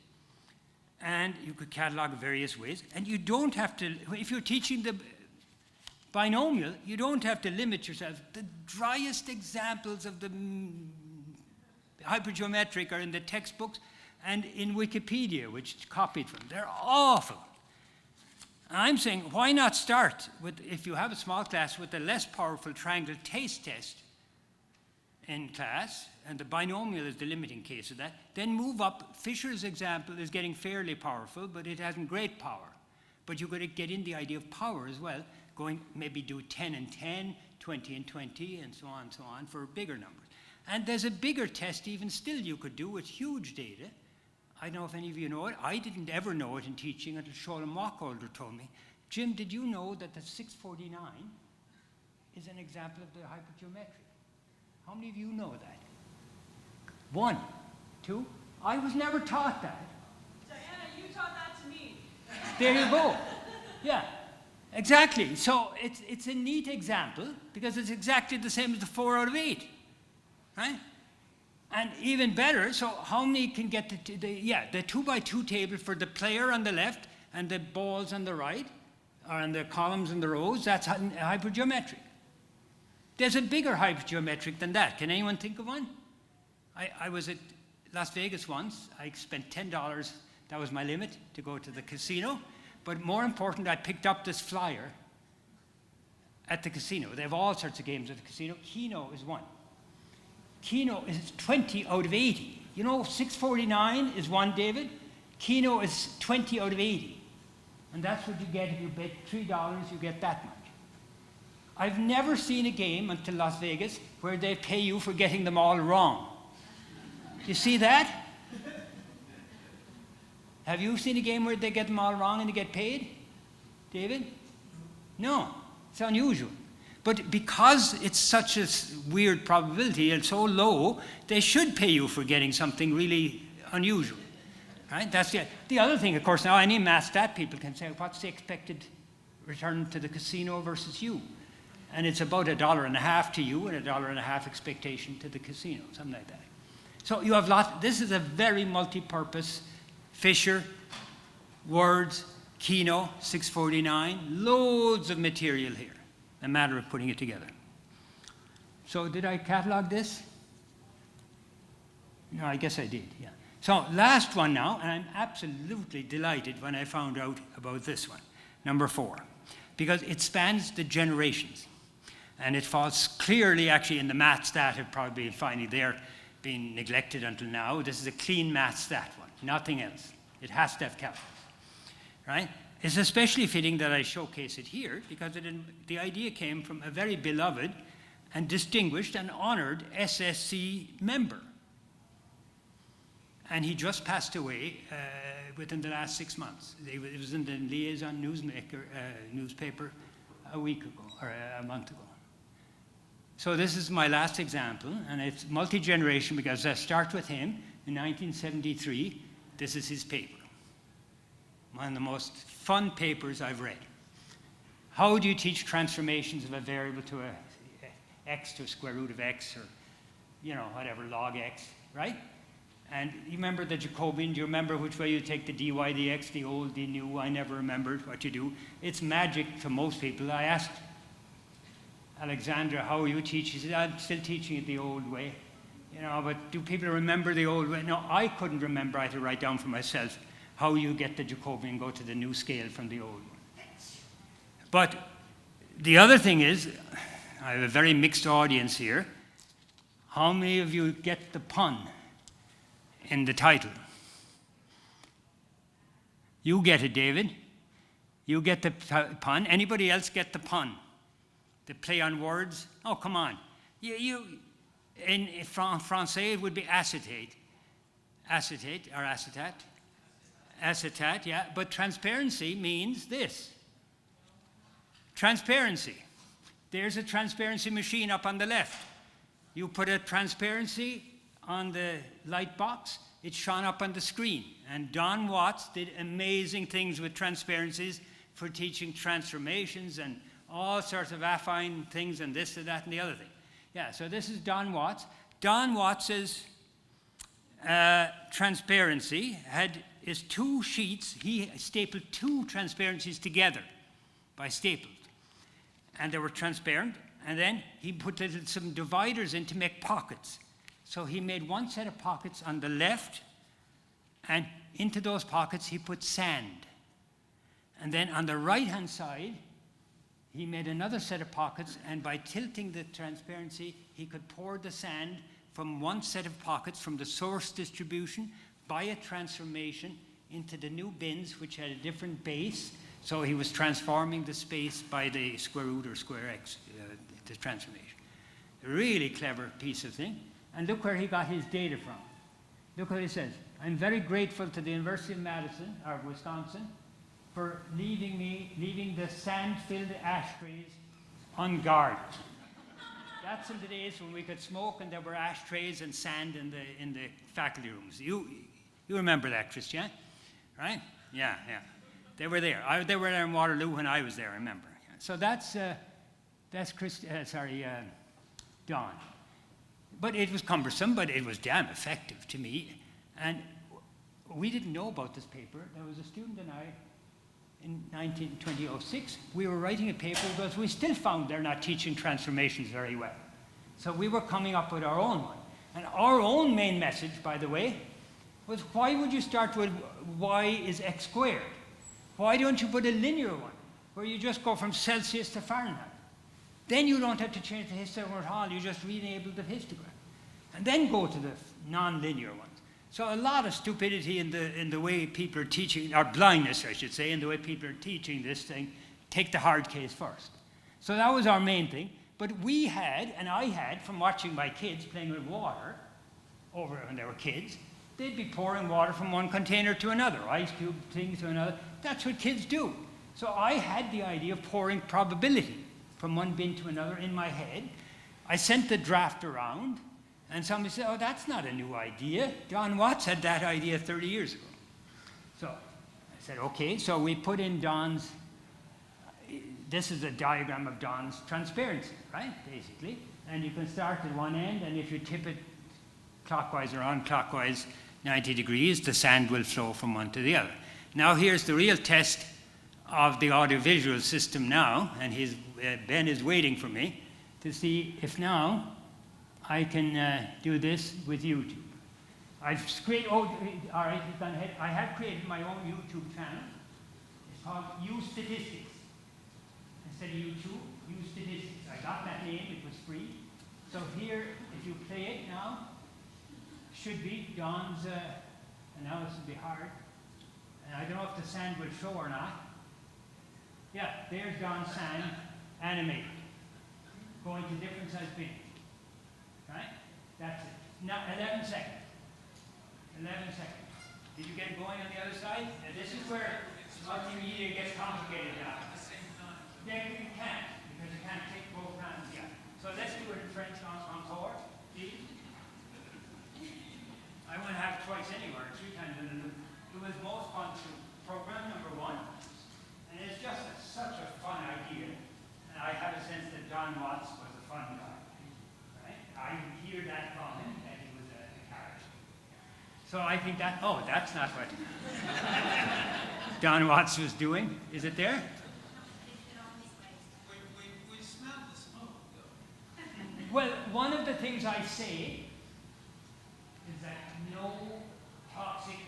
And you could catalog various ways. And you don't have to, if you're teaching the binomial, you don't have to limit yourself. The driest examples of the hypergeometric are in the textbooks and in Wikipedia, which is copied from. They're awful. I'm saying, why not start with, if you have a small class, with the less powerful triangle taste test in class, and the binomial is the limiting case of that, then move up. Fisher's example is getting fairly powerful, but it hasn't great power. But you've got to get in the idea of power as well, going maybe do 10 and 10, 20 and 20, and so on for bigger numbers. And there's a bigger test even still you could do with huge data. I don't know if any of you know it. I didn't ever know it in teaching until Shola Mockholder told me. Jim, did you know that the 649 is an example of the hypergeometric? How many of you know that? 1, 2. I was never taught that. Diana, you taught that to me. There you go. Yeah, exactly. So it's a neat example because it's exactly the same as the 4 out of 8, right? And even better, so how many can get the 2 by 2 table for the player on the left and the balls on the right, or on the columns and the rows, that's hypergeometric. There's a bigger hypergeometric than that. Can anyone think of one? I was at Las Vegas once. I spent $10. That was my limit to go to the casino. But more important, I picked up this flyer at the casino. They have all sorts of games at the casino. Keno is one. Keno is 20 out of 80. You know, 649 is 1, David. Keno is 20 out of 80. And that's what you get if you bet $3, you get that much. I've never seen a game until Las Vegas where they pay you for getting them all wrong. You see that? Have you seen a game where they get them all wrong and they get paid? David? No. It's unusual. But because it's such a weird probability and so low, they should pay you for getting something really unusual. Right? That's the other thing, of course, now any math stat people can say, what's the expected return to the casino versus you? And it's about $1.50 to you and $1.50 expectation to the casino, something like that. So you have lots. This is a very multi-purpose Fisher, words, Keno, 649, loads of material here. A matter of putting it together. So did I catalog this? No, I guess I did, yeah. So last one now, and I'm absolutely delighted when I found out about this one, number 4. Because it spans the generations. And it falls clearly, actually, in the math stat have probably finally there been neglected until now. This is a clean math stat one, nothing else. It has to have calculus, right? It's especially fitting that I showcase it here because the idea came from a very beloved and distinguished and honored SSC member. And he just passed away within the last 6 months. It was in the Liaison newspaper a week ago, or a month ago. So this is my last example, and it's multi-generation because I start with him in 1973. This is his paper. One of the most fun papers I've read. How do you teach transformations of a variable to a x to a square root of x, or, you know, whatever, log x, right? And you remember the Jacobian? Do you remember which way you take the dy, dx, the old, the new? I never remembered what you do. It's magic to most people. I asked Alexandra, how you teach? She said, I'm still teaching it the old way. You know, but do people remember the old way? No, I couldn't remember. I had to write down for myself how you get the Jacobian, go to the new scale from the old one. But the other thing is, I have a very mixed audience here. How many of you get the pun in the title? You get it, David. You get the pun. Anybody else get the pun? The play on words? Oh, come on. In Francais, it would be acetate. Acetate or acetate? Acetate, yeah. But transparency means this. Transparency. There's a transparency machine up on the left. You put a transparency on the light box, it's shown up on the screen. And Don Watts did amazing things with transparencies for teaching transformations and all sorts of affine things and this and that and the other thing. Yeah, so this is Don Watts. Don Watts's transparency is 2 sheets. He stapled 2 transparencies together by staples. And they were transparent. And then he put some dividers in to make pockets. So he made one set of pockets on the left, and into those pockets he put sand. And then on the right-hand side, he made another set of pockets, and by tilting the transparency, he could pour the sand from one set of pockets from the source distribution by a transformation into the new bins, which had a different base. So he was transforming the space by the square root or square x, the transformation. A really clever piece of thing. And look where he got his data from. Look what he says. I'm very grateful to the University of Madison, or Wisconsin, for leaving the sand-filled ashtrays unguarded. That's in the days when we could smoke and there were ashtrays and sand in the faculty rooms. You remember that, Christian, right? Yeah. They were there. They were there in Waterloo when I was there, I remember. So that's Don. But it was cumbersome, but it was damn effective to me. And we didn't know about this paper. There was a student and I, in 2006, we were writing a paper because we still found they're not teaching transformations very well. So we were coming up with our own one. And our own main message, by the way, was why would you start with y is x squared? Why don't you put a linear one, where you just go from Celsius to Fahrenheit? Then you don't have to change the histogram at all. You just rename the histogram. And then go to the non-linear ones. So a lot of stupidity in the way people are teaching, or blindness, I should say, in the way people are teaching this thing. Take the hard case first. So that was our main thing. But we had, and I had, from watching my kids playing with water over when they were kids, they'd be pouring water from one container to another, ice cube thing to another. That's what kids do. So I had the idea of pouring probability from one bin to another in my head. I sent the draft around, and somebody said, oh, that's not a new idea. Don Watts had that idea 30 years ago. So I said, okay. So we put in Don's, this is a diagram of Don's transparency, right, basically. And you can start at one end, and if you tip it clockwise or unclockwise 90 degrees, the sand will flow from one to the other. Now here's the real test of the audiovisual system now, and Ben is waiting for me to see if now I can do this with YouTube. I've created, all right, you've gone ahead. I have created my own YouTube channel. It's called Statistics. instead of YouTube, use Statistics. I got that name, it was free. So here, if you play it now, should be Don's, and now this will be hard. And I don't know if the sand will show or not. Yeah, there's Don's sand animated, going to different size bins. Right? That's it. Now, 11 seconds. 11 seconds. Did you get it going on the other side? Now, this is where multimedia gets complicated now. Yeah, you can't, because you can't take both hands. Yeah. So let's do it in French encore, please. I want to have twice anywhere, 3 times in a loop. It was most fun to program number 1. And it's just such a fun idea. And I have a sense that John Watts was a fun guy. Right? I hear that from him, that he was a character. So I think that, oh, that's not what Don Watts was doing. Is it there? We smell the smoke, though. Well, one of the things I say is that no toxic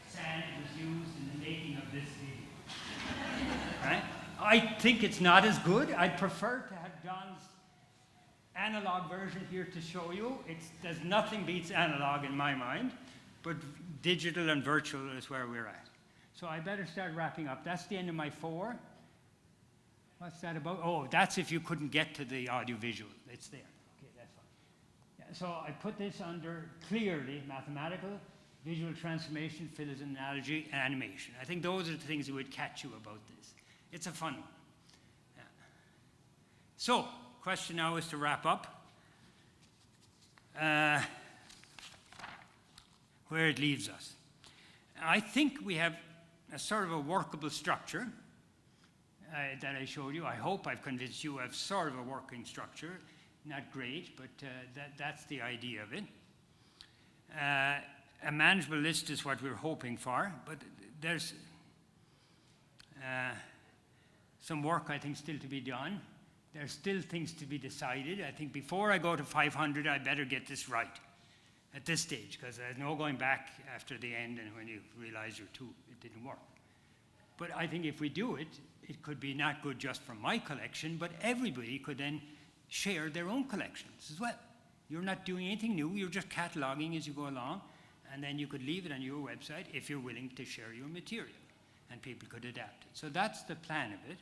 sand was used in the making of this video. Right? I think it's not as good. I'd prefer to have Don's analog version here to show you. There's nothing beats analog in my mind, but digital and virtual is where we're at. So I better start wrapping up. That's the end of my 4. What's that about? Oh, that's if you couldn't get to the audiovisual. It's there. Okay, that's fine. Yeah, so I put this under clearly mathematical, visual transformation, physics, analogy, and animation. I think those are the things that would catch you about this. It's a fun one. Yeah. So, question now is to wrap up. Where it leaves us. I think we have a sort of a workable structure that I showed you. I hope I've convinced you of sort of a working structure. Not great, but that's the idea of it. A manageable list is what we're hoping for, but there's some work, I think, still to be done. There's still things to be decided. I think before I go to 500, I better get this right at this stage, because there's no going back after the end and when you realize it didn't work. But I think if we do it, it could be not good just from my collection, but everybody could then share their own collections as well. You're not doing anything new, you're just cataloging as you go along, and then you could leave it on your website if you're willing to share your material, and people could adapt it. So that's the plan of it.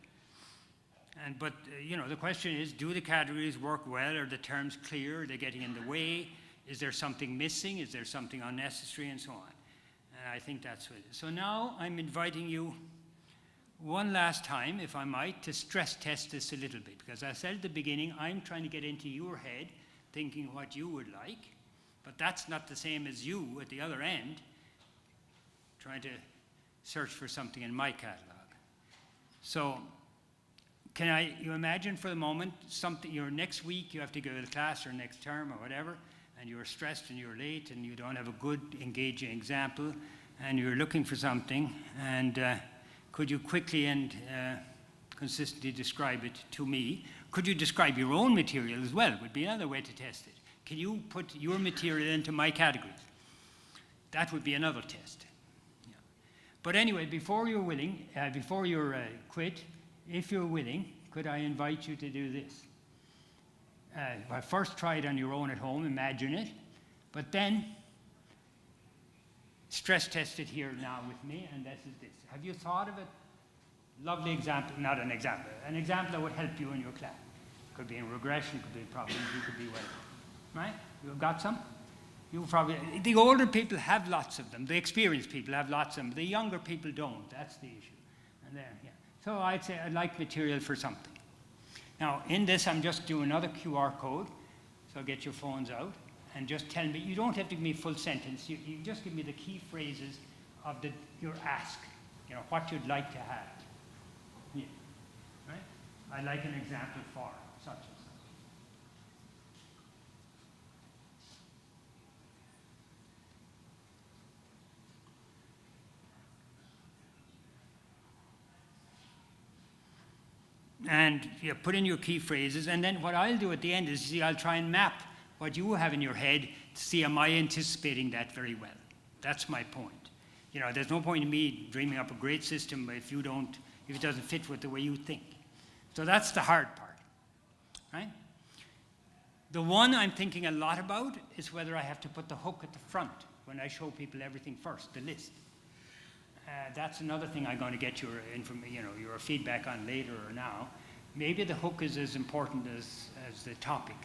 But the question is, do the categories work well? Are the terms clear? Are they getting in the way? Is there something missing? Is there something unnecessary? And so on. And I think that's what it is. So now I'm inviting you one last time, if I might, to stress test this a little bit. Because I said at the beginning, I'm trying to get into your head, thinking what you would like. But that's not the same as you at the other end, trying to search for something in my catalog. So you imagine for the moment your next week you have to go to class or next term or whatever, and you're stressed and you're late and you don't have a good engaging example and you're looking for something, and could you quickly and consistently describe it to me? Could you describe your own material as well? Would be another way to test it. Can you put your material into my categories? That would be another test. Yeah. But anyway, before you're quit, if you're willing, could I invite you to do this? Well, first try it on your own at home, imagine it, but then stress test it here now with me, and this is this. Have you thought of a lovely example, not an example that would help you in your class? Could be in regression, could be in problems, could be whatever. Right? You've got some? The older people have lots of them. The experienced people have lots of them. The younger people don't. That's the issue. And then, yeah. So I'd say I'd like material for something. Now, in this, I'm just doing another QR code. So get your phones out and just tell me. You don't have to give me a full sentence. You just give me the key phrases of your ask. What you'd like to have. Yeah. Right? I'd like an example for such and such. And you put in your key phrases, and then what I'll do at the end is, I'll try and map what you have in your head to see, am I anticipating that very well? That's my point. There's no point in me dreaming up a great system if it doesn't fit with the way you think. So that's the hard part, right? The one I'm thinking a lot about is whether I have to put the hook at the front when I show people everything first, the list. That's another thing I'm going to get your feedback on later or now. Maybe the hook is as important as the topic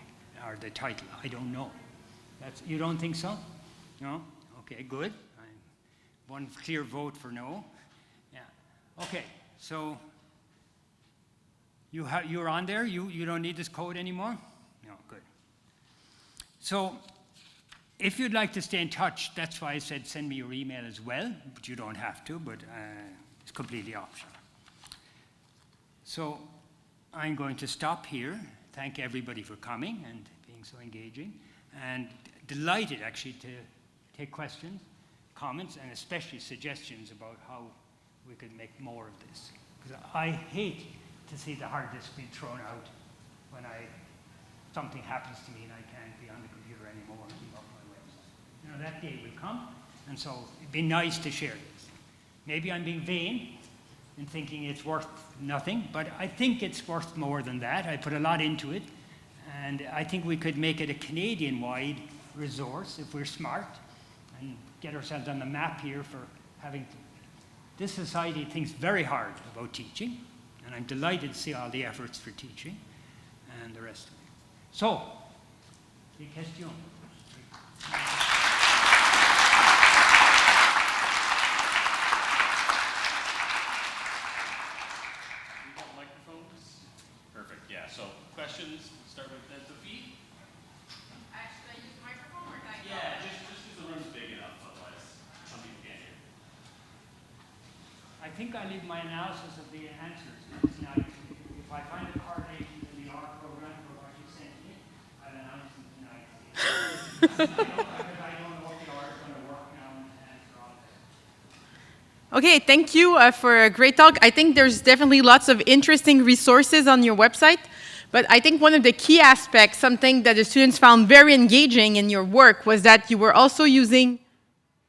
or the title. I don't know. You don't think so? No? Okay, good. One clear vote for no. Yeah. Okay, so you're on there? You don't need this code anymore? No, good. So if you'd like to stay in touch, that's why I said send me your email as well, but you don't have to, but it's completely optional. So I'm going to stop here. Thank everybody for coming and being so engaging, and delighted actually to take questions, comments, and especially suggestions about how we could make more of this. Because I hate to see the hard disk being thrown out when something happens to me and I can't be on the computer anymore and keep up my website. You know, that day will come, and so it'd be nice to share this. Maybe I'm being vain in thinking it's worth nothing, but I think it's worth more than that. I put a lot into it, and I think we could make it a Canadian-wide resource if we're smart and get ourselves on the map here for having to. This society thinks very hard about teaching, and I'm delighted to see all the efforts for teaching and the rest of it. So, des questions? Microphones? Perfect, yeah. So, questions, start with Sophie. Should I use the microphone or can I go? Yeah, just because the room's big enough, otherwise some people can't hear. I think I leave my analysis of the answers. If I find a correlation in the R program for what you sent me, I'll announce it tonight. Because I don't know what the R is going to work now and answer all that. Okay, thank you for a great talk. I think there's definitely lots of interesting resources on your website, but I think one of the key aspects, something that the students found very engaging in your work, was that you were also using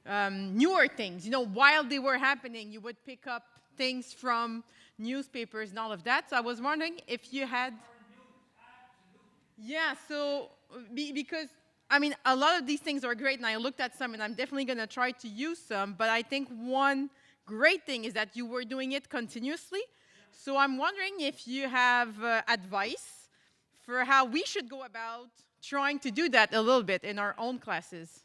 newer things. You know, while they were happening, you would pick up things from newspapers and all of that. So I was wondering if you had... Yeah, so because, I mean, a lot of these things are great, and I looked at some, and I'm definitely going to try to use some, but I think one great thing is that you were doing it continuously. So I'm wondering if you have advice for how we should go about trying to do that a little bit in our own classes.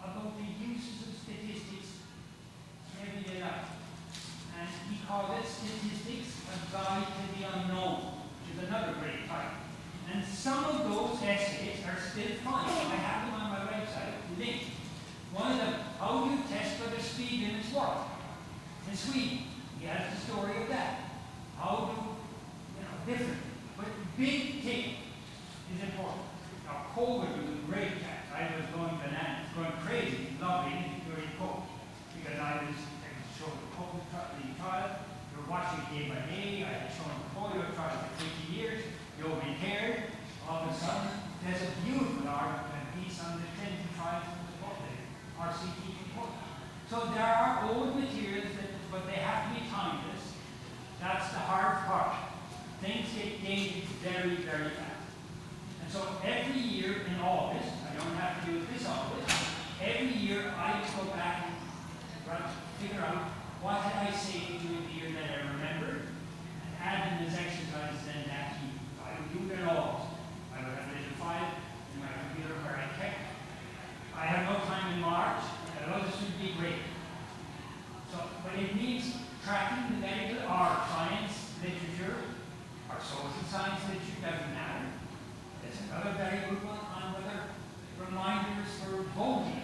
About the uses of statistics in everyday life. And he some of those essays are still fine. I have them on my website, linked. One of them, how do you test whether speed limits work? In Sweden, he has the story of that. How do, different. But big take is important. Now, COVID was a great test. I was going bananas, going crazy, loving during COVID. Because I was showing the COVID trial. You're watching day by day. I had shown the polio trial for 50 years. Nobody cared. All of a sudden, there's a beautiful argument piece on the clinical trials of the public, RCT report. So there are old materials, but they have to be timeless. That's the hard part. Things get dated very, very fast. And so every year in August, I don't have to do it this August, every year I go back and figure out what did I say during the year that I remembered, and add in this exercise then that year. I would do it in August. I would have a little file in my computer where I kept. I have no time in March, and this would be great. So, but it means tracking the medical or science literature, or social science literature, doesn't matter. There's another very good one on whether reminders for voting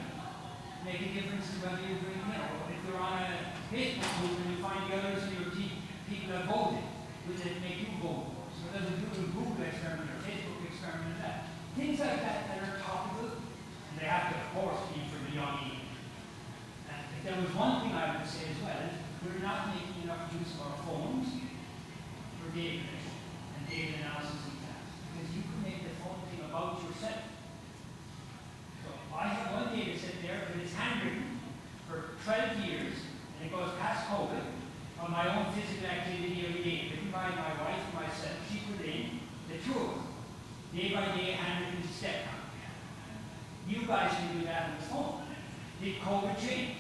make a difference in whether you're doing, if you're on a Facebook group and you find the others in your team, people have voted, would it make you vote more? So there's a Google experiment or Facebook experiment and that. Things like that that are topical, and they have to, of course, be for the young age. And if there was one thing I would say as well, is we're not making enough use of our phones for data collection and data analysis and tasks. Because you can make the phone thing about yourself. So I have one data set there, but it's handwritten for 12 years, and it goes past COVID, on my own physical activity every day, written by my wife and myself. She put in the two of them, day by day, handwritten step count. You guys can do that on the phone. Did COVID change?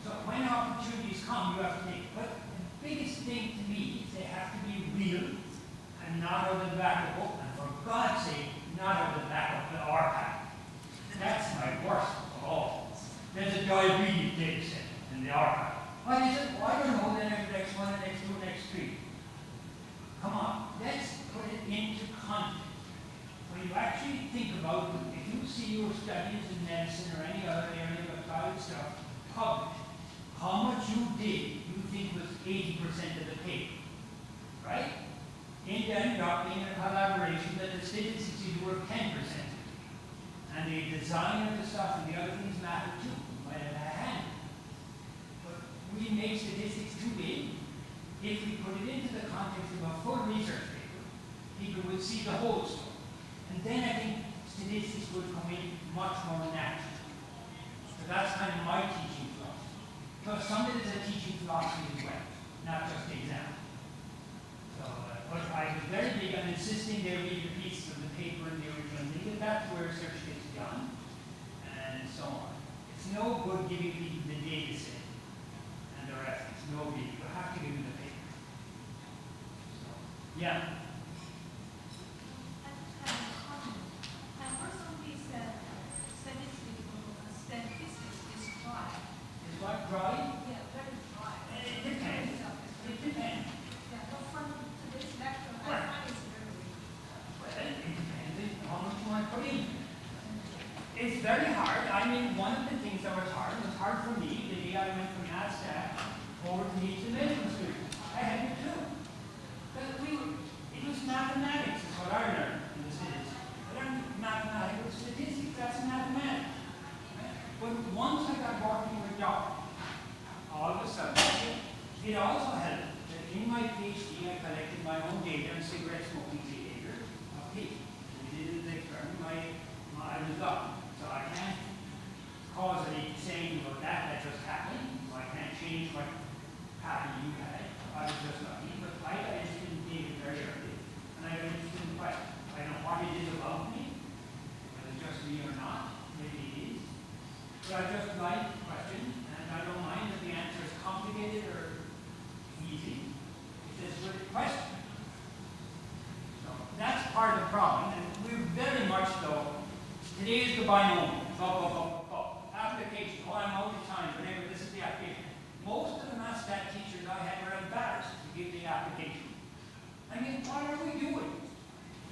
So when opportunities come, you have to take. But the biggest thing to me is they have to be real and not out of the back of the book. And for God's sake, not out of the back of the RPAC. That's my worst of all. There's a diabetes data set in the RPAC. What is it? Well, I don't know, then next one, next two, next three. Come on, let's put it into context. When you actually think about it, if you see your studies in medicine or any other area of applied stuff published, how much you did, you think was 80% of the paper, right? It ended up being a collaboration that the statistics you were 10%. And the design of the stuff and the other things matter too. You might have had a hand. But we make statistics too big. If we put it into the context of a full research paper, people would see the whole story. And then I think statistics would come in much more naturally. So that's kind of my teaching philosophy. Because some of it is a teaching philosophy as well, not just the exam. So, but I was very big on insisting there be the pieces of the paper and the original thing, and that's where research gets done, and so on. It's no good giving people the data set and the reference. No good. You have to give them the paper. So, yeah. Dry? Yeah, very dry. It depends. It depends. Yeah, but from today's lecture, I find it's very weak. Well, it depends on how much you want to put in. It's very hard. I mean, one of the things that was hard for me the day I went from NASDAQ over to teach the medical students. I had to too. But it was mathematics is what I learned in the statistics. I learned mathematics, statistics, that's mathematics. But once I got working with doctors, all of a sudden, it also helped that in my PhD I collected my own data on cigarette smoking behavior of people. We did the experiment, I was lucky. So I can't cause any saying about that just happened. So I can't change what pattern you had. I was just lucky. But I got interested in data very early. And I got interested in questions. I don't know what it is about me, whether it's just me or not. Maybe it is. But I just like the question, and I don't mind if the answer is complicated or easy. It's just a good question. So that's part of the problem. And we're very much, though, today is the binomial. Application. Oh, I'm out of time. Whenever this is the application. Most of the math stat teachers I had were embarrassed to give the application. I mean, what are we doing?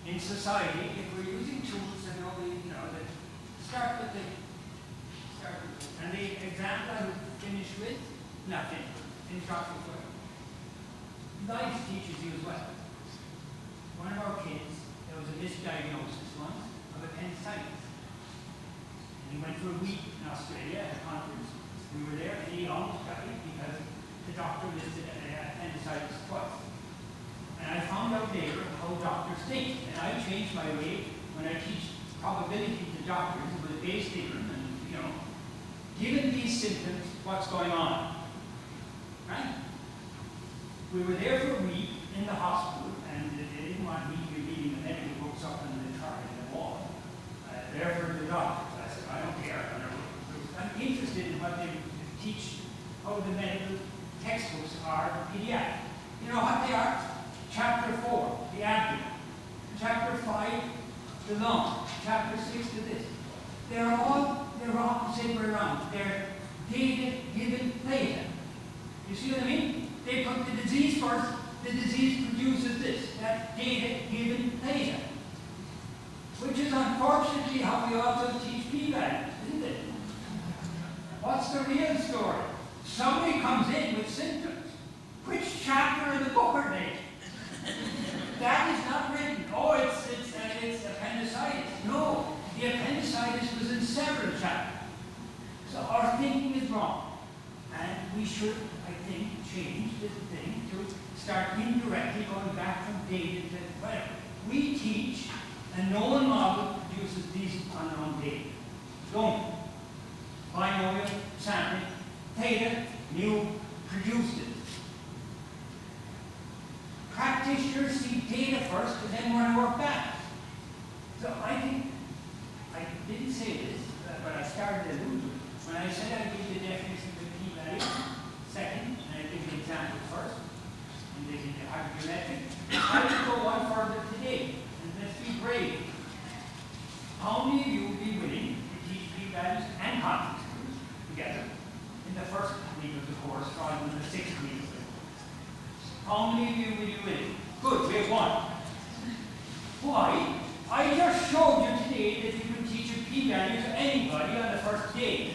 in society, if we're using tools that nobody, that start with the, and the example I would finish with, finish off with, life teaches you as well. One of our kids, there was a misdiagnosis once of appendicitis. And he went for a week in Australia at a conference. We were there and he almost died because the doctor listed appendicitis twice. And I found out later how doctors think. And I changed my way when I teach probability to doctors with a Bayes theorem and, given these symptoms, what's going on? Right? We were there for a week in the hospital, and they didn't want me to be reading the medical books up on the chart in the wall. There for the doctors. I said, I don't care. I'm interested in what they teach, how the medical textbooks are pediatric. You know what they are? Chapter 4, the abdomen. Chapter 5, the lung. Chapter 6, the this. They're opposite way around. They're data-given data. You see what I mean? They put the disease first. The disease produces this. That's data-given data. Which is unfortunately how we also teach p-values, isn't it? What's the real story? Somebody comes in with symptoms. Which chapter of the book are they? That is not written. Oh, it's appendicitis. No, the appendicitis was in several chapters. So our thinking is wrong. And we should, I think, change this thing to start indirectly going back from data to whatever. We teach, and no one model produces these unknown data. Don't. Binomial, sampling, data, new, produced it. Practitioners see data first, and then want to work back. So I think, I didn't say this, but I started to allude to it. When I said I'd give the definition of the p-value second, and I give the example first, and they did the hypergeometric, I would go one further today, and let's be brave. How many of you would be willing to teach p-values and confidence intervals together in the first week of the course rather than the 6th week of the course? How many of you will you willing? Good, we have one. Why? I just showed you today that you can teach a p-value to anybody on the first day.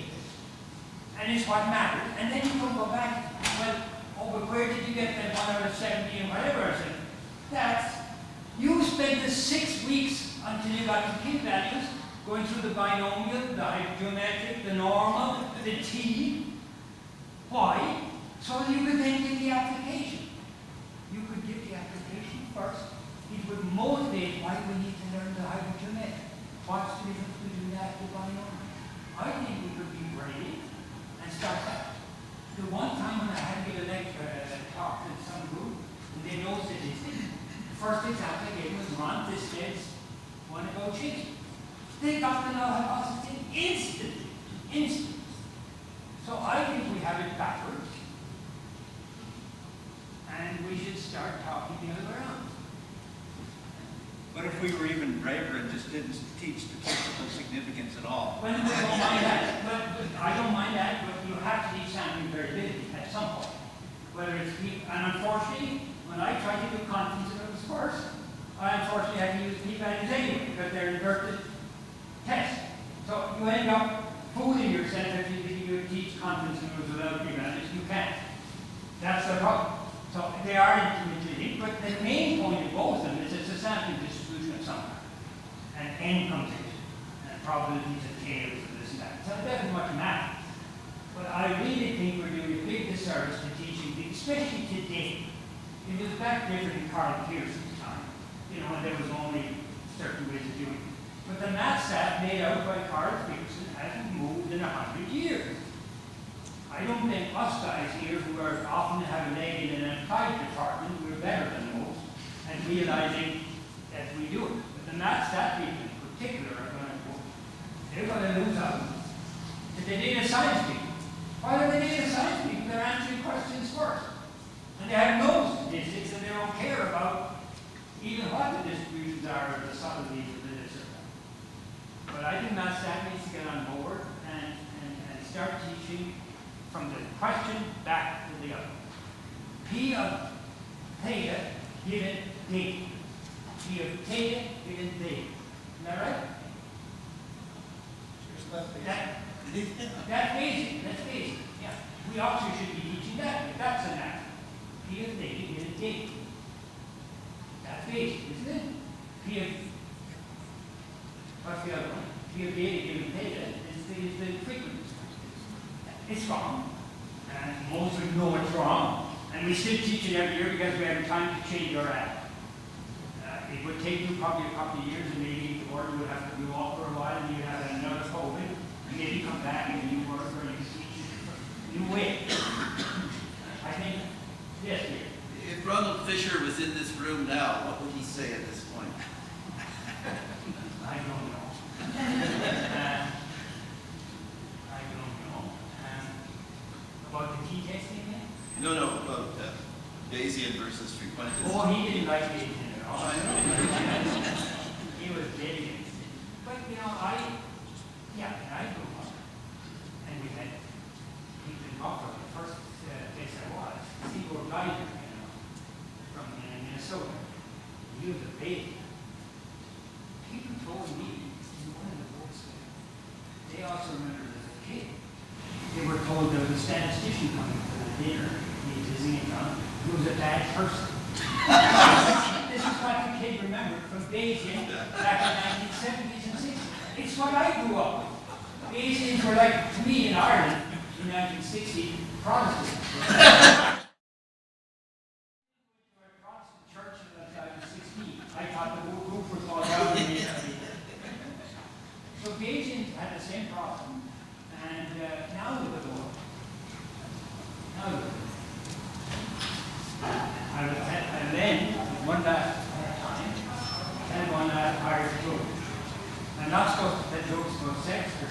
And it's what matters. And then you can go back, but where did you get that 1 out of 70 and whatever? I said, that's, you spent the 6 weeks until you got the p-values, going through the binomial, the hypergeometric, the normal, the t. Why? So that you could then get the application. You could get the application first. It would motivate why we need to learn the hypergeometric. What's the difference between that and the binomial? I think we could be brave and start that. The one time when I had to give a talk to some group, and they know statistics, the first example I gave was Ron Disstead's one about chicks. They got the null hypothesis instantly. So I think we have it backwards, and we should start talking the other way around. What if we were even braver and just didn't teach statistical significance at all? Well, I don't mind that. But I don't mind that, but you have to teach sampling variability at some point. Whether it's and unfortunately, when I try to do confidence intervals first, I unfortunately have to use p-values anyway because they're inverted tests. So you end up fooling yourself if you teach confidence intervals without p-values. You can't. That's the problem. So they are intimidating, but the main point of both of them is it's a sampling distribution of some kind. And n comes in, and probabilities of tails and this and that. So it doesn't much matter. But I really think we're doing a big disservice to teaching, especially today. It was back different in Carl Pearson's time, when there was only certain ways of doing it. But the math stat made out by Carl Pearson hasn't moved in 100 years. I don't think us guys here who are often have a leg in an applied department, we're better than most at realizing that we do it. But the math stat people in particular they're going to lose out to the data science people. Why are the data science people? They're answering questions first. And they have no statistics and they don't care about even what the distributions are or the subtleties of this or that. But I think math stat needs to get on board and start teaching from the question back to the other. P of theta given data. P of theta given theta. Isn't that right? That's basic. That's basic. Yeah. We also should be teaching that. If that's an act. P of theta given theta. That's basic, isn't it? P of what's the other one? P of theta given theta is the frequency. It's wrong. And most of you know it's wrong. And we still teach it every year because we have time to change our act. It would take you probably a couple of years, and maybe the order would have to go off for a while, and you'd have another COVID, and maybe you come back and you work or you teach it new way. I think, yes, dear. If Ronald Fisher was in this room now, what would he say at this point? I don't know. I don't know. About the t-testing then? No, about Bayesian versus frequentist. Oh, he didn't like Bayesian at all. He was dead against it. But, you know, I grew up, and we had people in Buffalo, the first place I was, Seaboard Geyser, from Minnesota. He was a baby. People told me in one of the books that they also remember as a kid. They were told there was a statistician coming to the dinner. He was visiting a town. He was a bad person. This is what the kid remembered from Bayesian back in the 1970s and 60s. It's what I grew up with. Bayesians were like, to me in Ireland in 1960, Protestants. Protestant church until I was 16. I thought the whole group was all down in the So Bayesians had the same problem. And now look at the world. Now look at it. And then, one last time, and one last Irish joke. I'm not supposed to tell jokes about sex or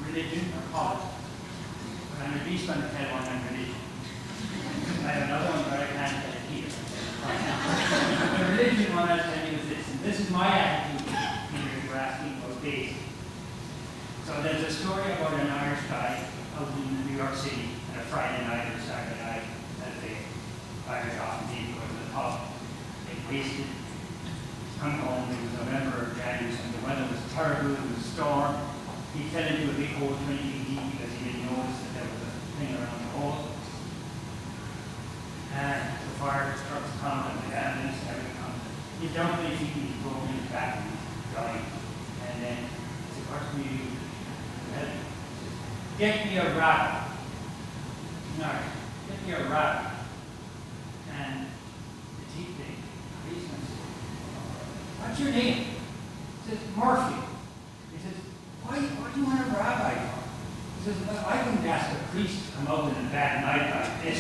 religion or politics, but I'm at least going to tell one on religion. I have another one, but I can't tell it here. The religion one I'll tell you is this, and this is my attitude when you're asking about Bayesian. So there's a story about an Irish guy out in New York City on a Friday night or Saturday night as the Irish often did go to the pub. They wasted, come home, it was November or January, and the weather was terrible, it was a storm. He fell into a big hole 20 feet deep because he didn't notice that there was a thing around the hole. And the fire trucks come and the ambulance and everything comes. He jumped 20 feet and he broke his back and he died. And then he said, what can you do? Get me a rabbit. No, get me a rabbit. And the policeman said, what's your name? He says, Murphy. He says, why do you want a rabbi for? He says, well, I wouldn't ask a priest to come out in a bad night like this.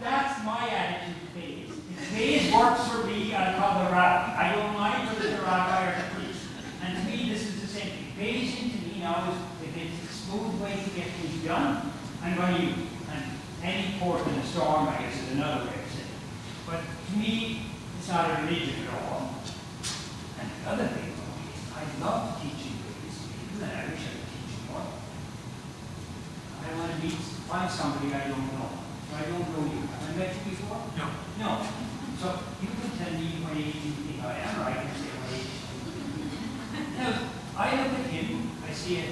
That's my attitude to Bayes. If Bayes works for me, I'll call the rabbi. I don't mind whether it's a rabbi or a priest. And to me, this is the same thing. Bayesian to me now is, if it's a smooth way to get things done, I'm going to use it. And any port in a storm, I guess, is another way of saying it. But to me, it's not a religion at all. And the other thing about me is, I love teaching Bayes to people, and I wish I could teach more. I want to find somebody I don't know. I don't know you. Have I met you before? No. No. So you can tell me what age you think I am, or I can say what age. Now, I look at him, I see a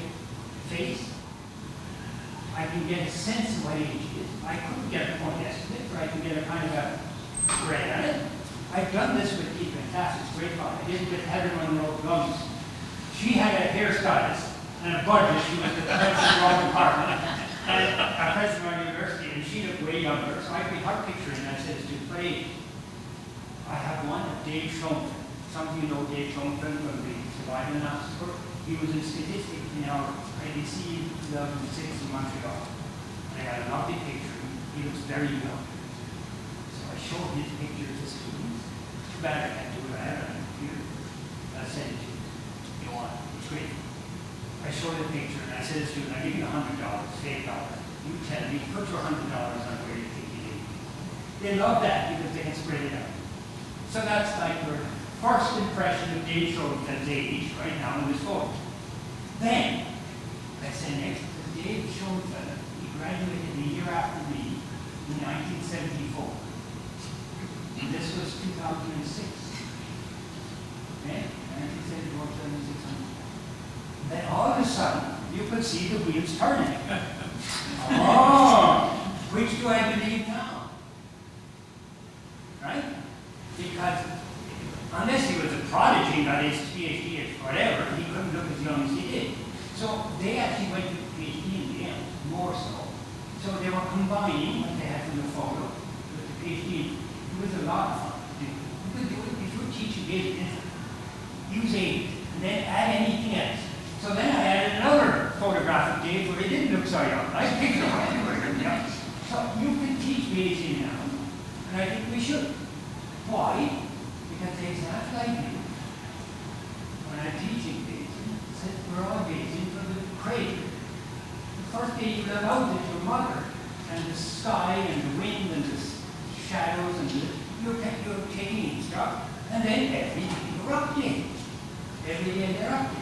face, I can get a sense of what age he is. I couldn't get a point estimate, or I can get a kind of a grade on it. I've done this with people in class, it's great fun. I did it with Heather Monroe Gums. She had a hairstylist and a budget. She was the president of our department and a president of our university, and she looked way younger. So I picked her picture and I said, to play, I have one of Dave Schoenfeld. Some of you know Dave Schoenfeld from the survival analysis book. He was in Statistical in our IDC 2006 in Montreal. And I had a lovely picture. He looks very young. So I showed his picture to students. Too bad I can't do it. I have it on the computer. I sent it to you. You know what? It's great. I showed the picture and I said to the student, I give you $100, $8. You tell me, put your $100 on where you think you need. They love that because they can spread it out. So that's like your first impression of Dave Schoenfeld's age right now in this photo. Then, I said next to Dave Schoenfeld, he graduated the year after me in 1974. And this was was 2006. Okay? 1974, 7600. Then all of a sudden, you could see the wheels turning. Oh, which do I believe now? Right? Because unless he was a prodigy, got his PhD or whatever, he couldn't look as young as he did. So they actually went to PhD in the end, more so. So they were combining what they had from the photo with the PhD. It was a lot of fun to do. You could do it if you were teaching basic info. Use age, and then add anything else. So then I added another photograph of Dave where he didn't look so young. I picked him up. Yeah. So you can teach Bayesian now, and I think we should. Why? Because Dave's not like you. When I'm teaching Bayesian, it says we're all Bayesian from the cradle. The first day you live out is your mother, and the sky and the wind and the shadows and you're taking each stuff, and then every day you're updating. Every day they're updating.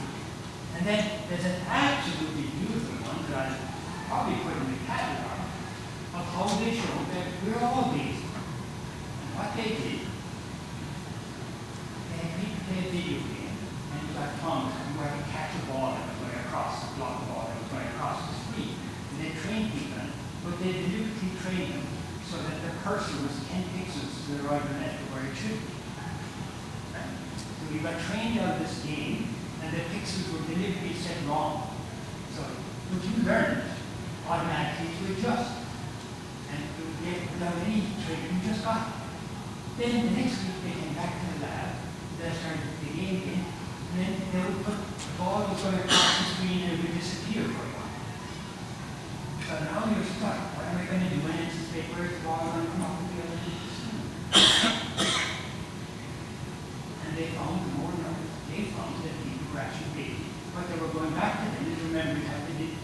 And then there's an absolutely beautiful one that I probably put in the catalog of how they show that we're all Bayesian. And what they did, they had people play a video game, and it was like Thomas, where you catch a ball that was going across, a block of ball that was going across the screen. And they trained people, but they deliberately trained them so that the cursor was 10 pixels to the right and left of where it should be. Right? So you got trained on this game, and the pixels were deliberately set wrong. So, but you learned automatically to adjust. And without any training, you just got it. Then the next week they came back to the lab, they started the game again, and then they would put the ball was going across the screen and it would disappear for a while. So now you're stuck. What am I going to do? And anticipate where's the ball going to come up and be able to do this? And they found the more numbers. They found that people were actually Bayesian. What they were going back to them is remembering how they did.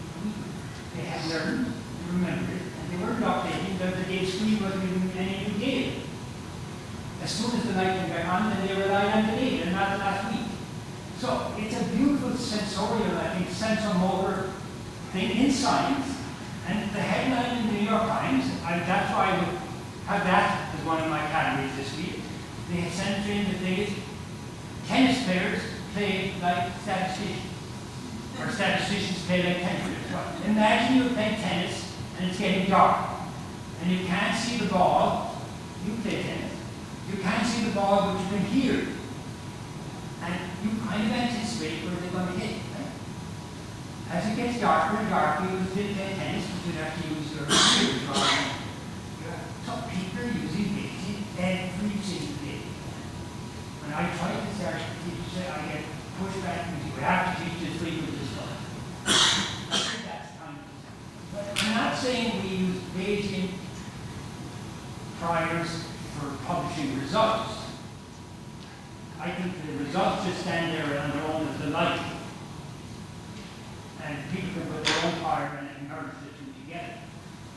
They had learned, remembered it, and they weren't updating that the day's screen wasn't giving any new data. As soon as the light came back on, then they relied on the data and not the last week. So it's a beautiful sensorial, I think, sensomotor thing in science. And the headline in the New York Times, that's why I would have that as one of my categories this week. They had sent in that tennis players play like statisticians, or statisticians play like tennis players. Imagine you're playing tennis and it's getting dark, and you can't see the ball. You play tennis. You can't see the ball, but you can hear it. And you kind of anticipate where they're going to hit. Right? As it gets darker and darker, you can play tennis, but you'd have to use your ears rather than so people are using Bayesian every single day. When I try to start to teach, I get pushed back and we have to teach this frequently as well. I think that's kind of, but I'm not saying we use Bayesian priors for publishing results. I think the results just stand there on their own as a light. And people can put their own prior and merge the two together.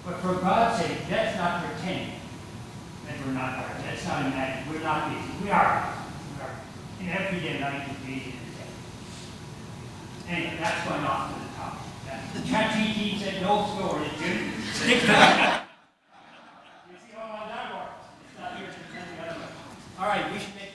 But for God's sake, let's not pretend that we're not there. Let's not imagine we're not Bayesian. We are. In everyday life, it's Bayesian as hell. Anyway, that's going off to the top. ChatGPT said no story, Jim. Stick to that. You see how well that works? It's not here to pretend the other way. All right, we should make